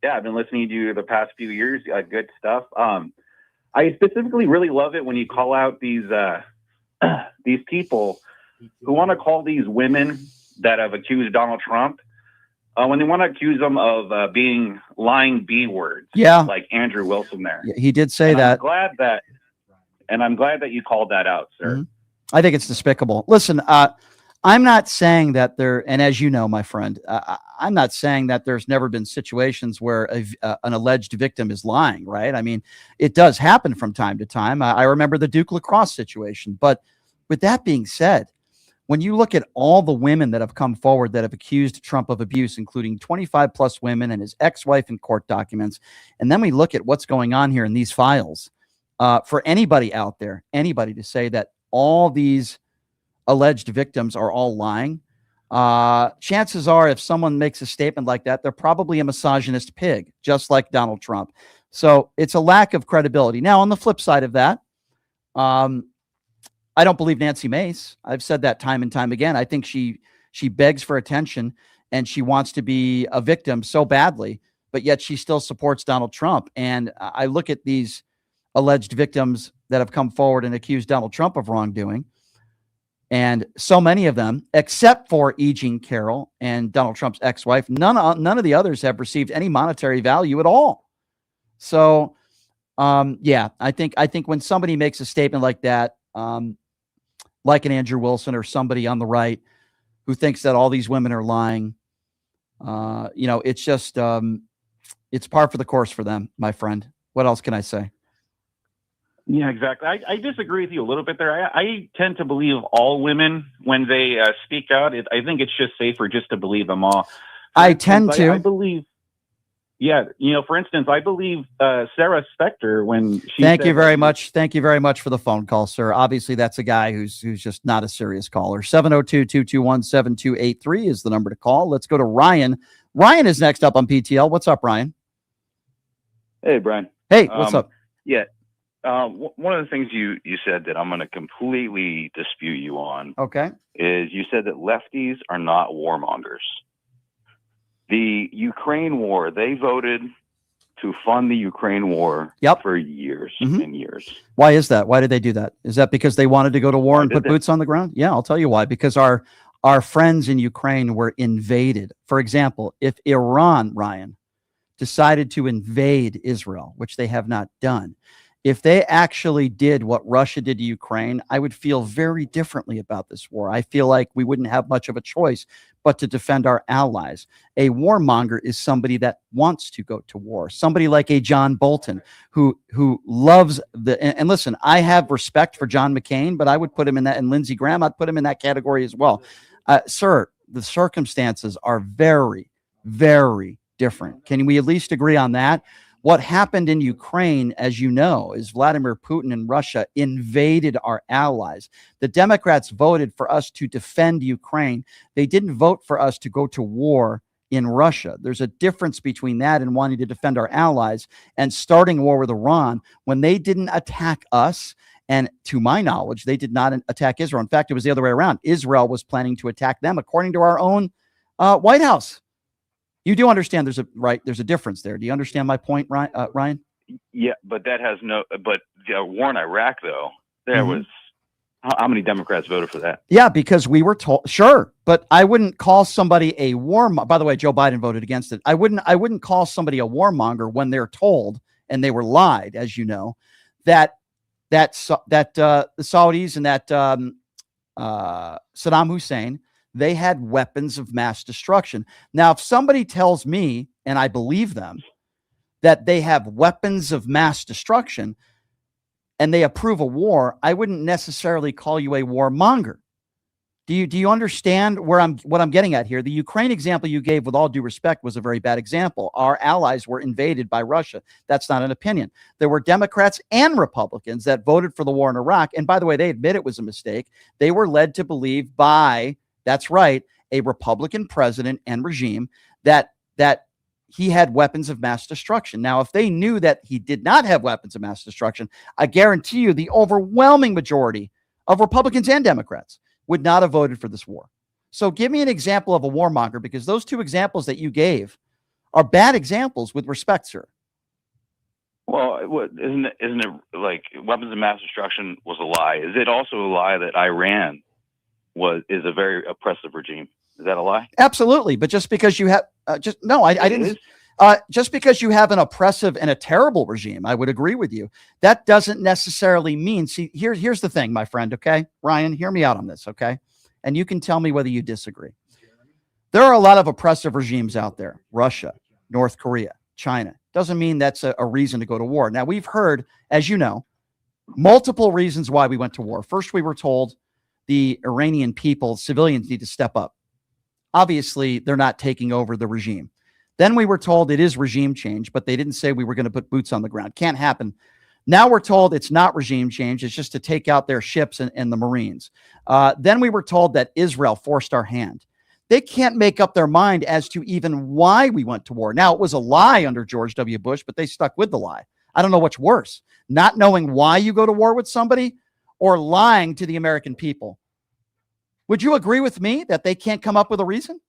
I've been listening to you the past few years. Good stuff. I specifically really love it when you call out these people who want to call these women that have accused Donald Trump, when they want to accuse them of being lying B words. Yeah. Like Andrew Wilson there. Yeah, he did say that. I'm glad that you called that out, sir. Mm-hmm. I think it's despicable. Listen, I'm not saying that and as you know, my friend, I'm not saying that there's never been situations where an alleged victim is lying, right? I mean, it does happen from time to time. I remember the Duke lacrosse situation. But with that being said, when you look at all the women that have come forward that have accused Trump of abuse, including 25 plus women and his ex-wife in court documents, and then we look at what's going on here in these files, for anybody out there, anybody to say that all these alleged victims are all lying, chances are if someone makes a statement like that, they're probably a misogynist pig, just like Donald Trump. So it's a lack of credibility. Now, on the flip side of that, I don't believe Nancy Mace. I've said that time and time again. I think she begs for attention and she wants to be a victim so badly, but yet she still supports Donald Trump. And I look at these alleged victims that have come forward and accused Donald Trump of wrongdoing. And so many of them, except for E. Jean Carroll and Donald Trump's ex-wife, none of the others have received any monetary value at all. So, yeah, I think when somebody makes a statement like that, like an Andrew Wilson or somebody on the right who thinks that all these women are lying, it's just it's par for the course for them, my friend. What else can I say? Yeah, exactly. I disagree with you a little bit there. I tend to believe all women when they speak out. I think it's just safer just to believe them all. I believe. Yeah, for instance, I believe Sarah Specter when she. Thank you very much. Thank you very much for the phone call, sir. Obviously, that's a guy who's just not a serious caller. 702-221-7283 is the number to call. Let's go to Ryan. Ryan is next up on PTL. What's up, Ryan? Hey, Brian. Hey, what's up? Yeah. One of the things you said that I'm going to completely dispute you on. Okay. Is you said that lefties are not warmongers. The Ukraine war, they voted to fund the Ukraine war for years and years. Why is that? Why did they do that? Is that because they wanted to go to war and put boots on the ground? Yeah, I'll tell you why. Because our friends in Ukraine were invaded. For example, if Iran, Ryan, decided to invade Israel, which they have not done, if they actually did what Russia did to Ukraine, I would feel very differently about this war. I feel like we wouldn't have much of a choice but to defend our allies. A warmonger is somebody that wants to go to war. Somebody like a John Bolton who loves and listen, I have respect for John McCain, but I would put him in that, and Lindsey Graham, I'd put him in that category as well. Sir, the circumstances are very, very different. Can we at least agree on that? What happened in Ukraine, as you know, is Vladimir Putin and Russia invaded our allies. The Democrats voted for us to defend Ukraine. They didn't vote for us to go to war in Russia. There's a difference between that and wanting to defend our allies and starting war with Iran when they didn't attack us. And to my knowledge, they did not attack Israel. In fact, it was the other way around. Israel was planning to attack them, according to our own White House. You do understand there's a difference there. Do you understand my point, Ryan? Yeah, but that has but the war in Iraq, though, there was, how many Democrats voted for that? Yeah, because we were told, sure, but I wouldn't call somebody a warmonger. By the way, Joe Biden voted against it. I wouldn't call somebody a warmonger when they're told, and they were lied, as you know, that the Saudis and that Saddam Hussein, they had weapons of mass destruction. Now, if somebody tells me, and I believe them, that they have weapons of mass destruction and they approve a war, I wouldn't necessarily call you a warmonger. Do you understand what I'm getting at here? The Ukraine example you gave, with all due respect, was a very bad example. Our allies were invaded by Russia. That's not an opinion. There were Democrats and Republicans that voted for the war in Iraq. And by the way, they admit it was a mistake. They were led to believe by, that's right, a Republican president and regime that he had weapons of mass destruction. Now, if they knew that he did not have weapons of mass destruction, I guarantee you the overwhelming majority of Republicans and Democrats would not have voted for this war. So give me an example of a warmonger, because those two examples that you gave are bad examples with respect, sir. Well, isn't it like weapons of mass destruction was a lie? Is it also a lie that Iran is a very oppressive regime? Is that a lie? Absolutely. But just because you have I didn't. Just because you have an oppressive and a terrible regime, I would agree with you. That doesn't necessarily mean. See, here's the thing, my friend. Okay, Ryan, hear me out on this. Okay, and you can tell me whether you disagree. There are a lot of oppressive regimes out there: Russia, North Korea, China. Doesn't mean that's a reason to go to war. Now, we've heard, as you know, multiple reasons why we went to war. First, we were told the Iranian people, civilians, need to step up. Obviously, they're not taking over the regime. Then we were told it is regime change, but they didn't say we were going to put boots on the ground. Can't happen. Now we're told it's not regime change. It's just to take out their ships and the Marines. Then we were told that Israel forced our hand. They can't make up their mind as to even why we went to war. Now, it was a lie under George W. Bush, but they stuck with the lie. I don't know what's worse, not knowing why you go to war with somebody or lying to the American people. Would you agree with me that they can't come up with a reason?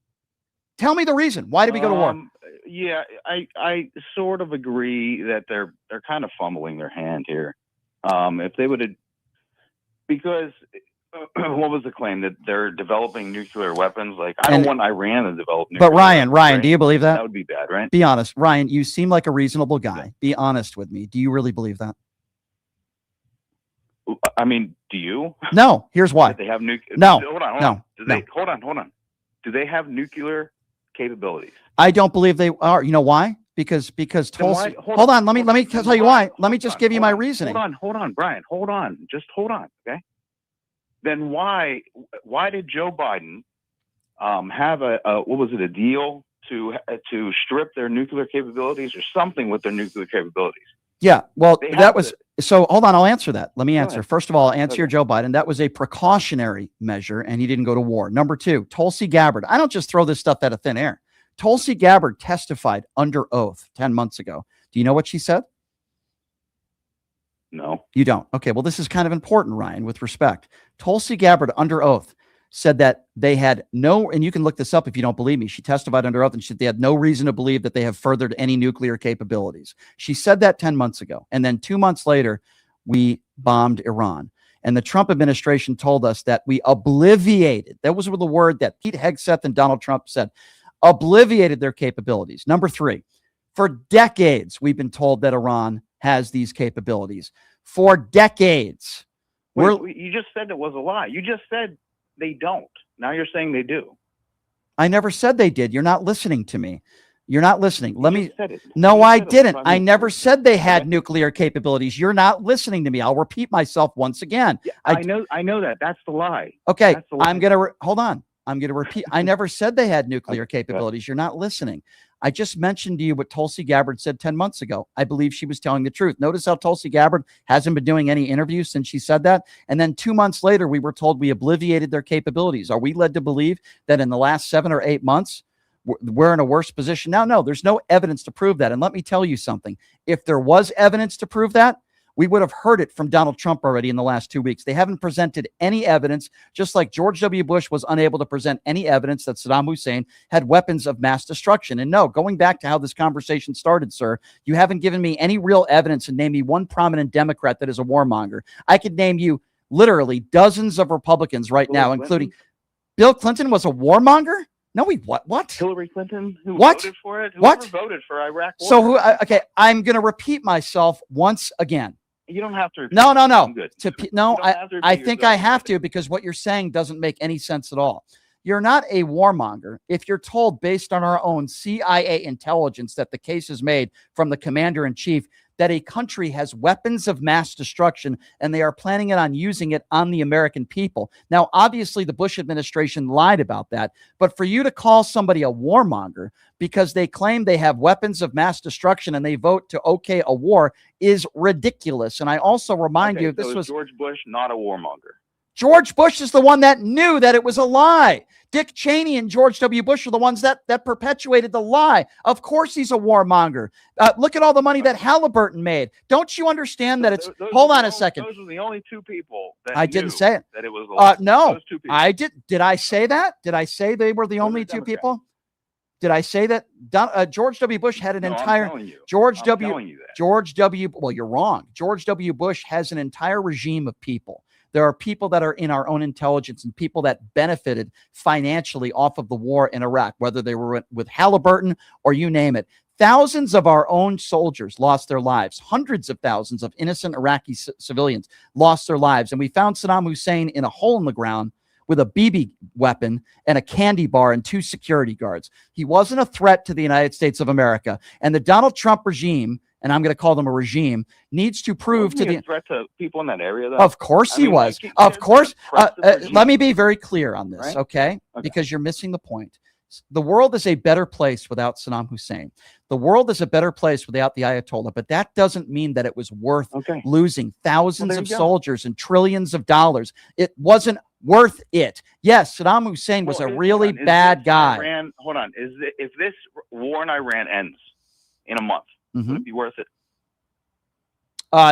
Tell me the reason. Why did we go to war? Yeah, I sort of agree that they're kind of fumbling their hand here. If they would have, because what was the claim that they're developing nuclear weapons? Like, I don't want Iran to develop nuclear But Ryan, weapons, right? do you believe that? That would be bad, right? Be honest. Ryan, you seem like a reasonable guy. Be honest with me. Do you really believe that? I mean, do you? No. Here's why. That they have nuclear. No. Hold on. No. Hold on. Do they have nuclear capabilities? I don't believe they are. You know why? Because Tulsi. Hold on. Let me tell you why. Let me just give you my reasoning. Hold on, Brian. Hold on. Just hold on. Okay. Then why did Joe Biden have a deal to strip their nuclear capabilities or something with their nuclear capabilities? Yeah, well, that was so. Hold on, I'll answer that. Let me answer. First of all, I'll answer your Joe Biden. That was a precautionary measure, and he didn't go to war. Number two, Tulsi Gabbard. I don't just throw this stuff out of thin air. Tulsi Gabbard testified under oath 10 months ago. Do you know what she said? No. You don't? Okay, well, this is kind of important, Ryan, with respect. Tulsi Gabbard under oath said that they had no, and you can look this up if you don't believe me. She testified under oath and they had no reason to believe that they have furthered any nuclear capabilities. She said that 10 months ago. And then 2 months later, we bombed Iran. And the Trump administration told us that we obliviated. That was the word that Pete Hegseth and Donald Trump said, obliviated their capabilities. Number three, for decades, we've been told that Iran has these capabilities. For decades. Wait, you just said it was a lie. You just said they don't. Now you're saying they do. I never said they did. You're not listening to me. You're not listening. No, I didn't. I never said they had nuclear capabilities. You're not listening to me. I'll repeat myself once again. Yeah, I know that. That's the lie. Okay. That's the lie. I'm going to hold on. I'm going to repeat. I never said they had nuclear capabilities. You're not listening. I just mentioned to you what Tulsi Gabbard said 10 months ago. I believe she was telling the truth. Notice how Tulsi Gabbard hasn't been doing any interviews since she said that. And then 2 months later, we were told we obliviated their capabilities. Are we led to believe that in the last 7 or 8 months, we're in a worse position now? No, there's no evidence to prove that. And let me tell you something. If there was evidence to prove that, we would have heard it from Donald Trump already in the last 2 weeks. They haven't presented any evidence, just like George W. Bush was unable to present any evidence that Saddam Hussein had weapons of mass destruction. And no, going back to how this conversation started, sir, you haven't given me any real evidence and name me one prominent Democrat that is a warmonger. I could name you literally dozens of Republicans right now, including Bill Clinton was a warmonger? No, what? Hillary Clinton, who what? voted for it? What? Whoever voted for Iraq war. So okay, I'm going to repeat myself once again. You don't have to. No. I'm good. I think I have to, because what you're saying doesn't make any sense at all. You're not a warmonger if you're told based on our own CIA intelligence that the case is made from the commander in chief that a country has weapons of mass destruction and they are planning on using it on the American people. Now, obviously, the Bush administration lied about that, but for you to call somebody a warmonger because they claim they have weapons of mass destruction and they vote to okay a war is ridiculous. And I also remind you, this was George Bush, not a warmonger. George Bush is the one that knew that it was a lie. Dick Cheney and George W. Bush are the ones that perpetuated the lie. Of course he's a warmonger. Look at all the money that Halliburton made. Don't you understand that it's... Hold on a second. Those were the only two people that I didn't say it. That it was a lie. No, Those two people. I did. Did I say that? Did I say they were the only two people? Did I say that? George W. Bush had an entire... George W. Well, you're wrong. George W. Bush has an entire regime of people. There are people that are in our own intelligence and people that benefited financially off of the war in Iraq, whether they were with Halliburton or you name it. Thousands of our own soldiers lost their lives. Hundreds of thousands of innocent Iraqi civilians lost their lives. And we found Saddam Hussein in a hole in the ground with a BB weapon and a candy bar and 2 security guards. He wasn't a threat to the United States of America. And the Donald Trump regime and I'm going to call them a regime, needs to prove Wasn't to he the a threat to people in that area, though? Of course I he mean, was. like, Of course. regime. Let me be very clear on this, Right? okay? Because you're missing the point. The world is a better place without Saddam Hussein. The world is a better place without the Ayatollah, but that doesn't mean that it was worth losing thousands there of you go. soldiers and trillions of dollars. It wasn't worth it. Yes, Saddam Hussein was a really bad guy. Hold on. If this war in Iran ends in a month, would it be worth it?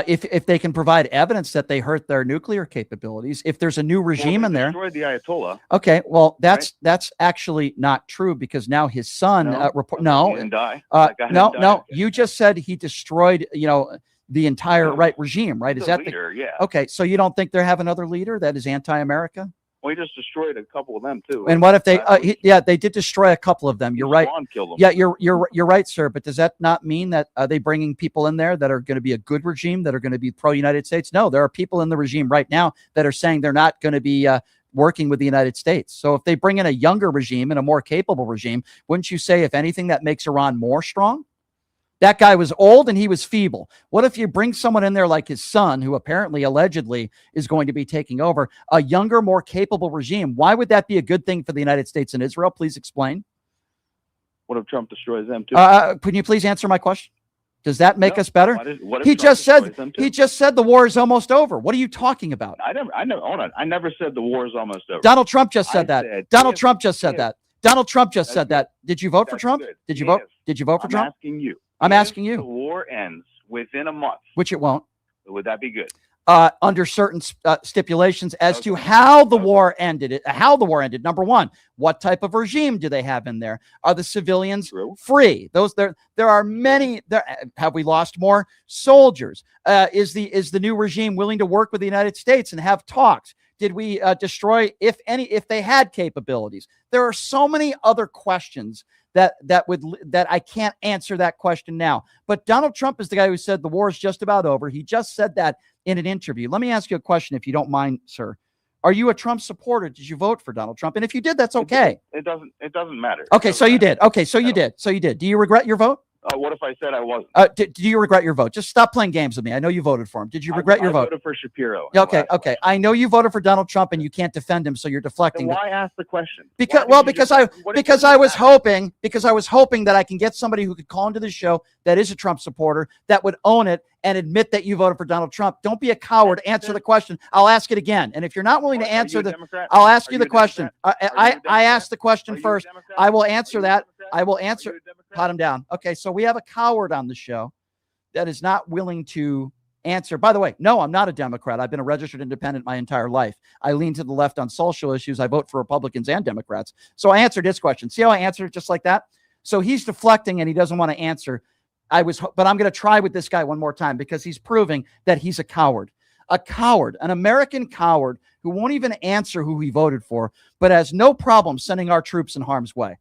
If they can provide evidence that they hurt their nuclear capabilities, if there's a new regime in there. Destroyed the Ayatollah. Okay, well, that's actually not true because now his son No? report. He No, didn't die. That guy no, didn't die. no. You just said he destroyed, the entire regime, right? He's Is a that leader, yeah. Okay? So you don't think they have another leader that is anti-America? Well, he just destroyed a couple of them too. And what if they? They did destroy a couple of them. You're right. Swan killed them. Yeah, you're right, sir. But does that not mean that are they bringing people in there that are going to be a good regime, that are going to be pro-United States? No, there are people in the regime right now that are saying they're not going to be working with the United States. So if they bring in a younger regime and a more capable regime, wouldn't you say, if anything, that makes Iran more strong? That guy was old and he was feeble. What if you bring someone in there like his son, who apparently, allegedly, is going to be taking over a younger, more capable regime? Why would that be a good thing for the United States and Israel? Please explain. What if Trump destroys them too? Can you please answer my question? Does that make us better? What if He Trump just destroys said them too? he just said the war is almost over. What are you talking about? Hold on. I never said the war is almost over. Donald Trump just said I that. said Donald if- Trump just said if. that. Donald Trump just said that. Did you vote for Trump? good. Did you vote? If. Did you vote for I'm Trump? asking you. I'm If asking you. The war ends within a month. Which it won't. Would that be good? Under certain stipulations as to how the war ended. How the war ended. Number one, what type of regime do they have in there? Are the civilians free? There are many. Have we lost more soldiers? Is the new regime willing to work with the United States and have talks? Did we destroy, if they had capabilities? There are so many other questions that I can't answer that question now. But Donald Trump is the guy who said the war is just about over. He just said that in an interview. Let me ask you a question, if you don't mind, sir. Are you a Trump supporter? Did you vote for Donald Trump? And if you did, that's okay. It doesn't matter. Okay, so you did. Okay, so you did. So you did. Do you regret your vote? What if I said I wasn't? Do you regret your vote? Just stop playing games with me. I know you voted for him. Did you regret your I vote? voted for Shapiro. Okay. I know you voted for Donald Trump and you can't defend him, so you're deflecting. Then why ask the question? Because I was hoping that I can get somebody who could call into the show that is a Trump supporter that would own it and admit that you voted for Donald Trump. Don't be a coward. Answer the question. I'll ask it again. And if you're not willing to answer I'll ask you the question. I asked the question first. I will answer that. I will answer. Pot him down. Okay, so we have a coward on the show that is not willing to answer. By the way, no, I'm not a Democrat. I've been a registered independent my entire life. I lean to the left on social issues. I vote for Republicans and Democrats. So I answered his question. See how I answered it just like that? So he's deflecting and he doesn't want to answer. But I'm going to try with this guy one more time because he's proving that he's a coward. A coward, an American coward who won't even answer who he voted for, but has no problem sending our troops in harm's way.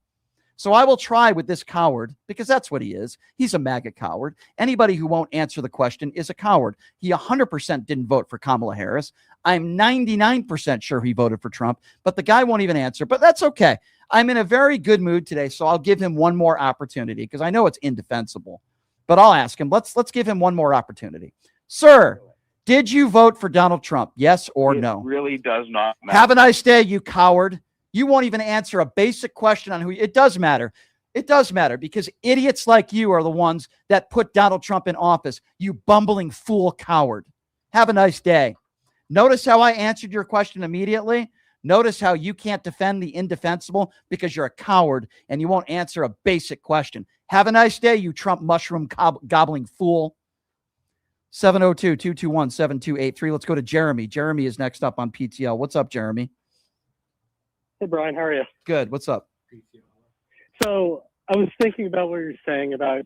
So I will try with this coward because that's what he is. He's a MAGA coward. Anybody who won't answer the question is a coward. He 100% didn't vote for Kamala Harris. I'm 99% sure he voted for Trump, but the guy won't even answer. But that's okay. I'm in a very good mood today, so I'll give him one more opportunity because I know it's indefensible. But I'll ask him. Let's give him one more opportunity. Sir, did you vote for Donald Trump? Yes or no? It really does not matter. Have a nice day, you coward. You won't even answer a basic question on who. It does matter. It does matter because idiots like you are the ones that put Donald Trump in office. You bumbling fool coward. Have a nice day. Notice how I answered your question immediately. Notice how you can't defend the indefensible because you're a coward and you won't answer a basic question. Have a nice day, you Trump mushroom gobbling fool. 702-221-7283. Let's go to Jeremy. Jeremy is next up on PTL. What's up, Jeremy? Hey, Brian, how are you? Good. What's up? So I was thinking about what you're saying about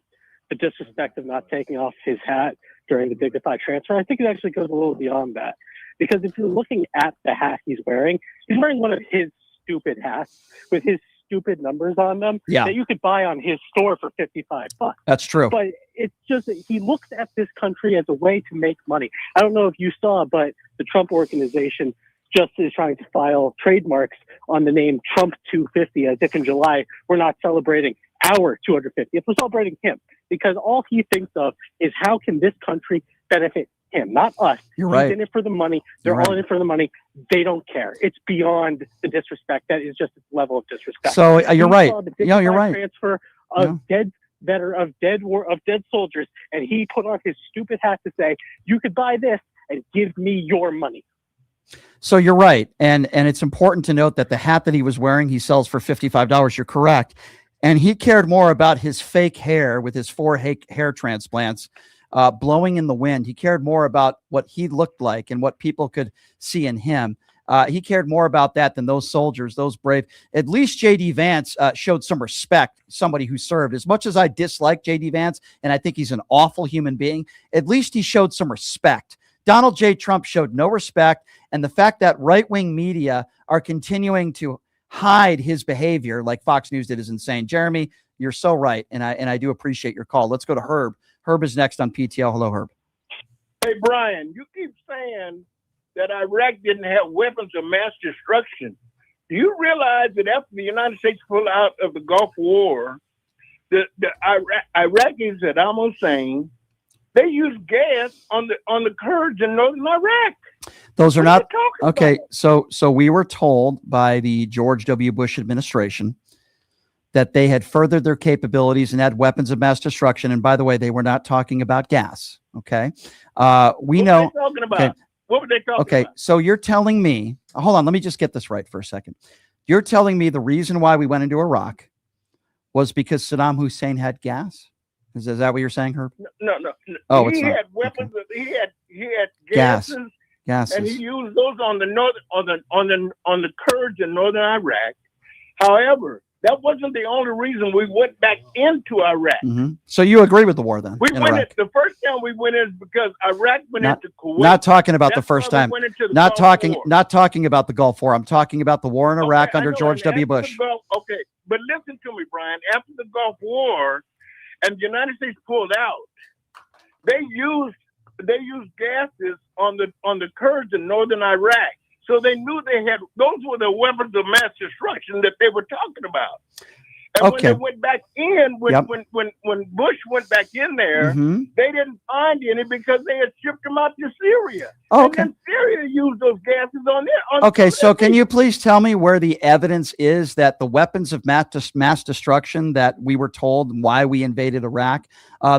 the disrespect of not taking off his hat during the dignified transfer. I think it actually goes a little beyond that. Because if you're looking at the hat he's wearing one of his stupid hats with his stupid numbers on them that you could buy on his store for $55. That's true. But it's just that he looks at this country as a way to make money. I don't know if you saw, but the Trump organization just is trying to file trademarks on the name Trump 250 as if in July we're not celebrating our 250th. We're celebrating him because all he thinks of is how can this country benefit him, not us. You're right. He's in it for the money. They're You're all right. in it for the money. They don't care. It's beyond the disrespect. That is just a level of disrespect. So you're He right. saw the Yeah, you're right. transfer of dead soldiers, and he put on his stupid hat to say, "You could buy this and give me your money." So you're right. And it's important to note that the hat that he was wearing, he sells for $55. You're correct. And he cared more about his fake hair with his 4 hair transplants blowing in the wind. He cared more about what he looked like and what people could see in him. He cared more about that than those soldiers, those brave. At least J.D. Vance showed some respect, somebody who served. As much as I dislike J.D. Vance, and I think he's an awful human being, at least he showed some respect. Donald J. Trump showed no respect, and the fact that right-wing media are continuing to hide his behavior like Fox News did is insane. Jeremy, you're so right, and I do appreciate your call. Let's go to Herb. Herb is next on PTL. Hello, Herb. Hey, Brian, you keep saying that Iraq didn't have weapons of mass destruction. Do you realize that after the United States pulled out of the Gulf War, the Iraqis, Saddam Hussein, they used gas on the Kurds in northern Iraq? Those are What are not you talking okay. about? So we were told by the George W. Bush administration that they had furthered their capabilities and had weapons of mass destruction. And by the way, they were not talking about gas. Okay, we know. What were they talking about? Okay. What were they talking Okay, about? so you're telling me, hold on, let me just get this right for a second. You're telling me the reason why we went into Iraq was because Saddam Hussein had gas? Is that what you're saying, Herb? No. Oh, he it's not. had weapons. He had Gas. gases, Gases. and he used those on the Kurds in northern Iraq. However, that wasn't the only reason we went back into Iraq. Mhm. So you agree with the war then? We in went Iraq? in, the first time we went in because Iraq went Not, into Kuwait. not talking about the That's first why we time. went into the Not Gulf talking. War. Not talking about the Gulf War. I'm talking about the war in Iraq I under know, George and W. after the Bush. Okay, but listen to me, Brian. After the Gulf War, and the United States pulled out, they used gases on the Kurds in northern Iraq. So they knew they had, those were the weapons of mass destruction that they were talking about. And Okay. when they went back in, when Yep. when Bush went back in there, Mhm. they didn't find any because they had shipped them out to Syria. Oh, And okay. then Syria used those gases on there. Okay, so can you please tell me where the evidence is that the weapons of mass destruction that we were told why we invaded Iraq,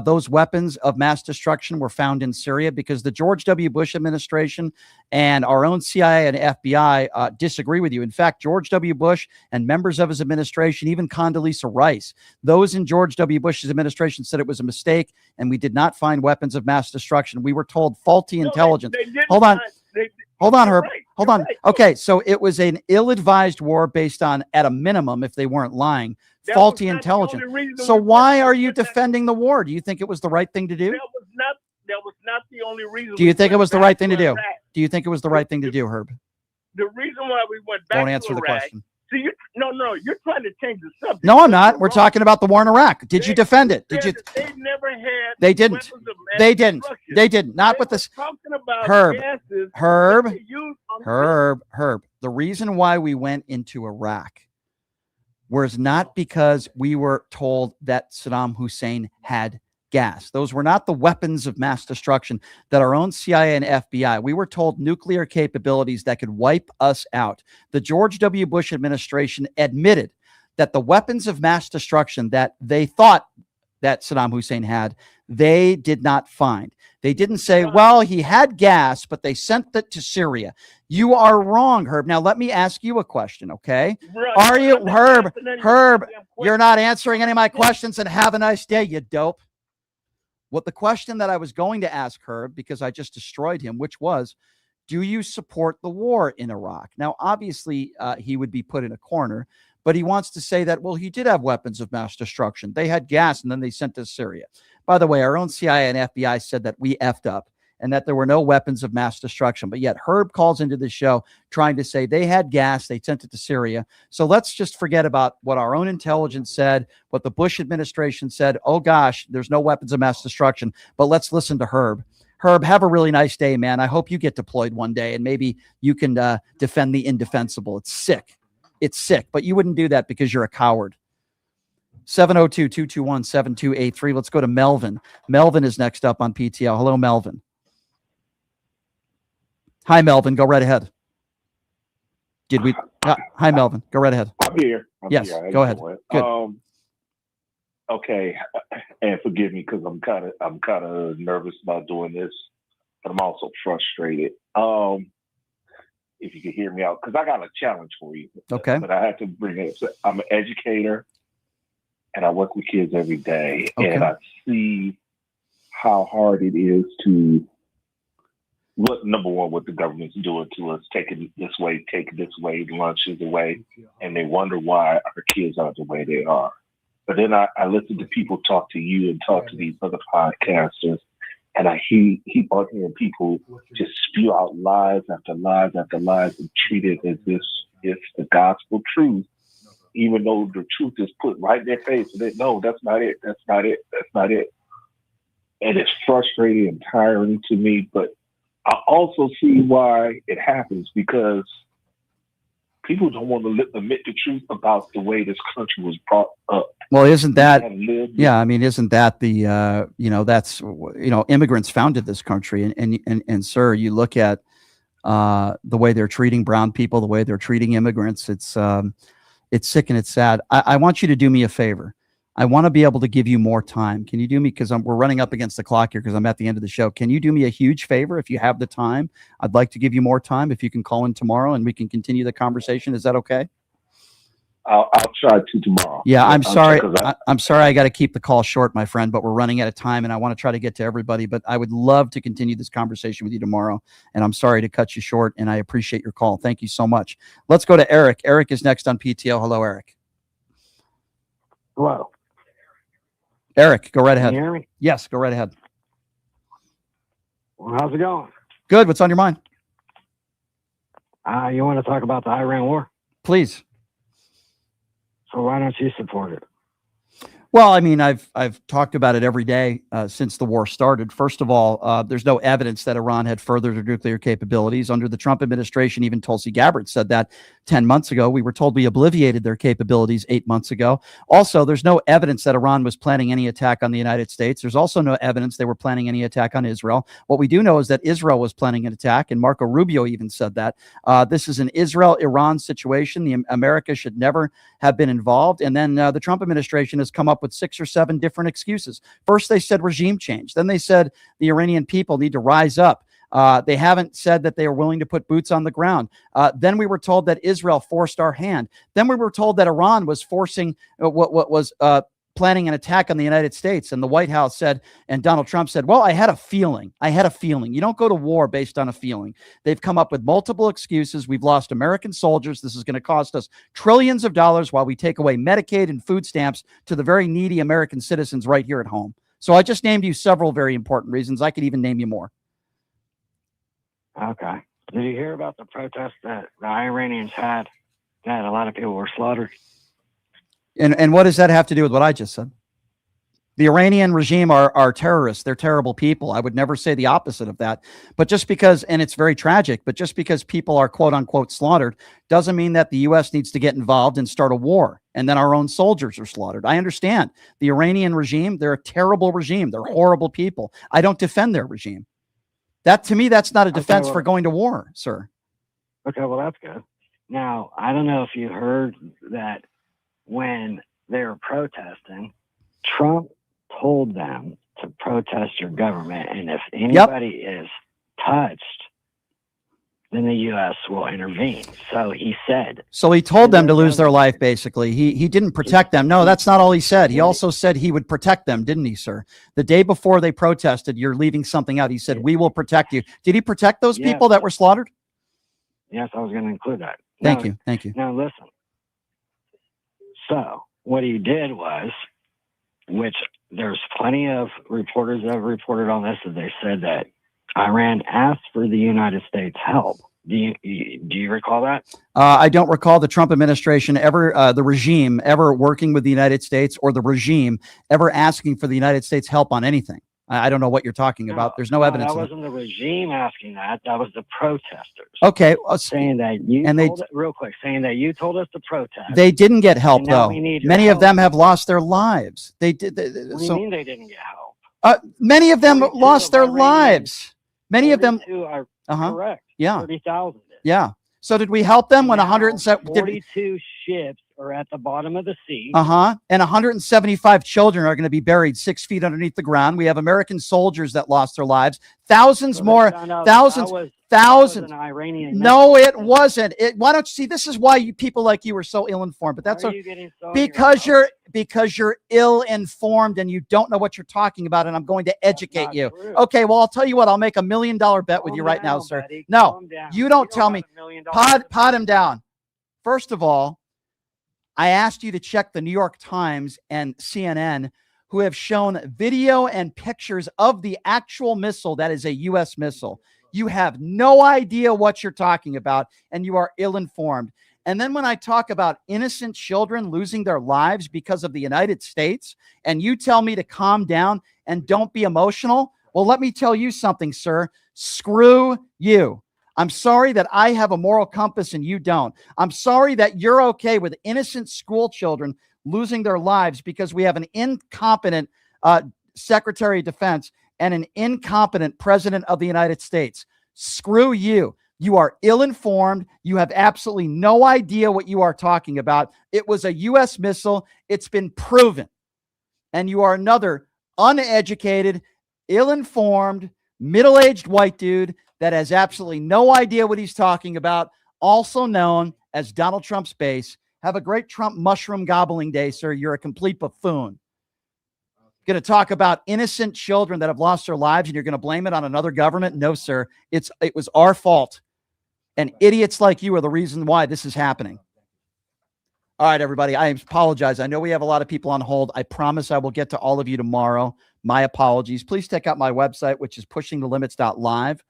those weapons of mass destruction were found in Syria? Because the George W. Bush administration and our own CIA and FBI disagree with you. In fact, George W. Bush and members of his administration, even Condoleezza Rice, those in George W. Bush's administration said it was a mistake and we did not find weapons of mass destruction. We were told faulty intelligence. they didn't Hold on. find- Hold on, you're Herb. right, Hold you're on. right. Okay, so it was an ill-advised war based on, at a minimum, if they weren't lying, That faulty was not the intelligence. only reason So we why are you defending the war? Do you think it was the right thing to do? That was not the only reason. Do you we think it went was the back right thing to do? Iraq. Do you think it was the right thing to do, Herb? The reason why we went back Don't to answer the Iraq- question. See, you're trying to change the subject. No, I'm not. We're talking about the war in Iraq. Did you defend it? Did you? They never had. They didn't. weapons of mass They didn't. destruction. They didn't. Not with this. Talking about Herb. gases Herb. that they used on Herb. The reason why we went into Iraq was not because we were told that Saddam Hussein had gas. Those were not the weapons of mass destruction that our own CIA and FBI. We were told nuclear capabilities that could wipe us out. The George W. Bush administration admitted that the weapons of mass destruction that they thought that Saddam Hussein had, they did not find. They didn't say, well, he had gas, but they sent it to Syria. You are wrong, Herb. Now, let me ask you a question, okay? Are you, Herb, you're not answering any of my questions, and have a nice day, you dope. What the question that I was going to ask Herb, because I just destroyed him, which was, do you support the war in Iraq? Now, obviously, he would be put in a corner, but he wants to say that, well, he did have weapons of mass destruction. They had gas, and then they sent to Syria. By the way, our own CIA and FBI said that we effed up and that there were no weapons of mass destruction. But yet Herb calls into the show trying to say they had gas, they sent it to Syria. So let's just forget about what our own intelligence said, what the Bush administration said. Oh, gosh, there's no weapons of mass destruction. But let's listen to Herb. Herb, have a really nice day, man. I hope you get deployed one day and maybe you can defend the indefensible. It's sick. It's sick. But you wouldn't do that because you're a coward. 702-221-7283. Let's go to Melvin. Melvin is next up on PTL. Hello, Melvin. Hi, Melvin. Go right ahead. Hi, Melvin. Go right ahead. I'm here. Yes, go ahead. Good. Okay, and forgive me because I'm kind of nervous about doing this, but I'm also frustrated. If you could hear me out, because I got a challenge for you. Okay. But I have to bring it. I'm an educator, and I work with kids every day, and I see how hard it is to. Number one, what the government's doing to us, taking this way, lunches away, and they wonder why our kids are the way they are. But then I listen to people talk to you and talk to these other podcasters, and I keep on hearing people just spew out lies after lies after lies and treat it as if it's the gospel truth, even though the truth is put right in their face. And no, that's not it. That's not it. That's not it. And it's frustrating and tiring to me, but I also see why it happens, because people don't want to admit the truth about the way this country was brought up. Well, isn't that, I mean, isn't that the, immigrants founded this country. And sir, you look at the way they're treating brown people, the way they're treating immigrants. It's sick and it's sad. I want you to do me a favor. I want to be able to give you more time. Can you do me, because we're running up against the clock here because I'm at the end of the show. Can you do me a huge favor if you have the time? I'd like to give you more time. If you can call in tomorrow and we can continue the conversation. Is that okay? I'll try to tomorrow. Yeah, I'm sorry. I'm sorry. I got to keep the call short, my friend, but we're running out of time and I want to try to get to everybody, but I would love to continue this conversation with you tomorrow. And I'm sorry to cut you short, and I appreciate your call. Thank you so much. Let's go to Eric. Eric is next on PTO. Hello, Eric. Hello. Eric, go right ahead. Can you hear me? Yes, go right ahead. Well, how's it going? Good. What's on your mind? You want to talk about the Iran war? Please. So why don't you support it? Well, I mean, I've talked about it every day since the war started. First of all, there's no evidence that Iran had furthered their nuclear capabilities. Under the Trump administration, even Tulsi Gabbard said that 10 months ago. We were told we obliviated their capabilities 8 months ago. Also, there's no evidence that Iran was planning any attack on the United States. There's also no evidence they were planning any attack on Israel. What we do know is that Israel was planning an attack, and Marco Rubio even said that. This is an Israel-Iran situation. America should never have been involved. And then the Trump administration has come up with 6 or 7 different excuses. First, they said regime change. Then they said the Iranian people need to rise up. They haven't said that they are willing to put boots on the ground. Then we were told that Israel forced our hand. Then we were told that Iran was forcing what was planning an attack on the United States. And the White House said, and Donald Trump said, well, I had a feeling. You don't go to war based on a feeling. They've come up with multiple excuses. We've lost American soldiers. This is going to cost us trillions of dollars while we take away Medicaid and food stamps to the very needy American citizens right here at home. So I just named you several very important reasons. I could even name you more. Okay. Did you hear about the protests that the Iranians had? That a lot of people were slaughtered. And what does that have to do with what I just said? The Iranian regime are terrorists. They're terrible people. I would never say the opposite of that. But just because, and it's very tragic, but just because people are quote unquote slaughtered doesn't mean that the U.S. needs to get involved and start a war. And then our own soldiers are slaughtered. I understand the Iranian regime. They're a terrible regime. They're horrible people. I don't defend their regime. That, to me, that's not a defense for going to war, sir. Okay, well, that's good. Now, I don't know if you heard that when they were protesting, Trump told them to protest your government, and if anybody is touched, then the U.S. will intervene. So he said. So he told them to lose their life, basically. He didn't protect them. No, that's not all he said. He also said he would protect them, didn't he, sir? The day before they protested, you're leaving something out. He said, we will protect you. Did he protect those people that were slaughtered? Yes, I was going to include that. Thank you. Now, listen. So what he did was, which there's plenty of reporters that have reported on this, that they said that Iran asked for the United States help. Do you recall that? I don't recall the Trump administration ever, the regime ever working with the United States, or the regime ever asking for the United States help on anything. I don't know what you're talking about. There's no evidence. That wasn't the regime asking that. That was the protesters. Okay. Saying that you real quick, saying that you told us to protest. They didn't get help, and now though. we need your Many of help. them have lost their lives. They did. What do you mean they didn't get help? Many of them lost their lives. Many of them. Are Uh-huh. correct. Yeah. 30,000. Yeah. So did we help them when 107? 42 ships are at the bottom of the sea. And 175 children are going to be buried 6 feet underneath the ground. We have American soldiers that lost their lives. Thousands more. Thousands. Thousands. An Iranian No, it wasn't. Why don't you see? This is why people like you are so ill-informed. But that's because you're ill-informed and you don't know what you're talking about. And I'm going to educate you. true. Okay. Well, I'll tell you what. I'll make $1 million bet with you right now, sir. buddy. No, Calm down. you don't You tell don't me. have $1 million. Pod him down. First of all, I asked you to check the New York Times and CNN, who have shown video and pictures of the actual missile that is a U.S. missile. You have no idea what you're talking about, and you are ill-informed. And then when I talk about innocent children losing their lives because of the United States, and you tell me to calm down and don't be emotional, well, let me tell you something, sir. Screw you. I'm sorry that I have a moral compass and you don't. I'm sorry that you're okay with innocent school children losing their lives because we have an incompetent Secretary of Defense and an incompetent President of the United States. Screw you. You are ill-informed. You have absolutely no idea what you are talking about. It was a U.S. missile. It's been proven. And you are another uneducated, ill-informed, middle-aged white dude that has absolutely no idea what he's talking about, also known as Donald Trump's base. Have a great Trump mushroom gobbling day, sir. You're a complete buffoon. Going to talk about innocent children that have lost their lives and you're going to blame it on another government? No, sir. It was our fault. And idiots like you are the reason why this is happening. All right, everybody. I apologize. I know we have a lot of people on hold. I promise I will get to all of you tomorrow. My apologies. Please check out my website, which is pushingthelimits.live.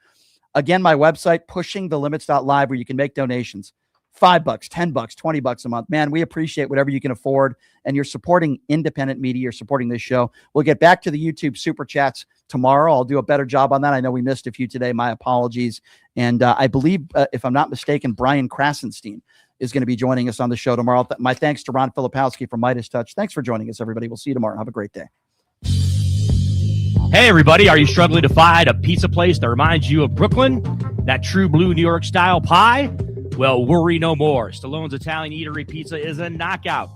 Again, my website, pushingthelimits.live, where you can make donations. $5, $10, $20 a month. Man, we appreciate whatever you can afford. And you're supporting independent media. You're supporting this show. We'll get back to the YouTube super chats tomorrow. I'll do a better job on that. I know we missed a few today. My apologies. And I believe, if I'm not mistaken, Brian Krasenstein is going to be joining us on the show tomorrow. My thanks to Ron Filipowski from Midas Touch. Thanks for joining us, everybody. We'll see you tomorrow. Have a great day. Hey, everybody. Are you struggling to find a pizza place that reminds you of Brooklyn? That true blue New York style pie? Well, worry no more. Stallone's Italian Eatery Pizza is a knockout.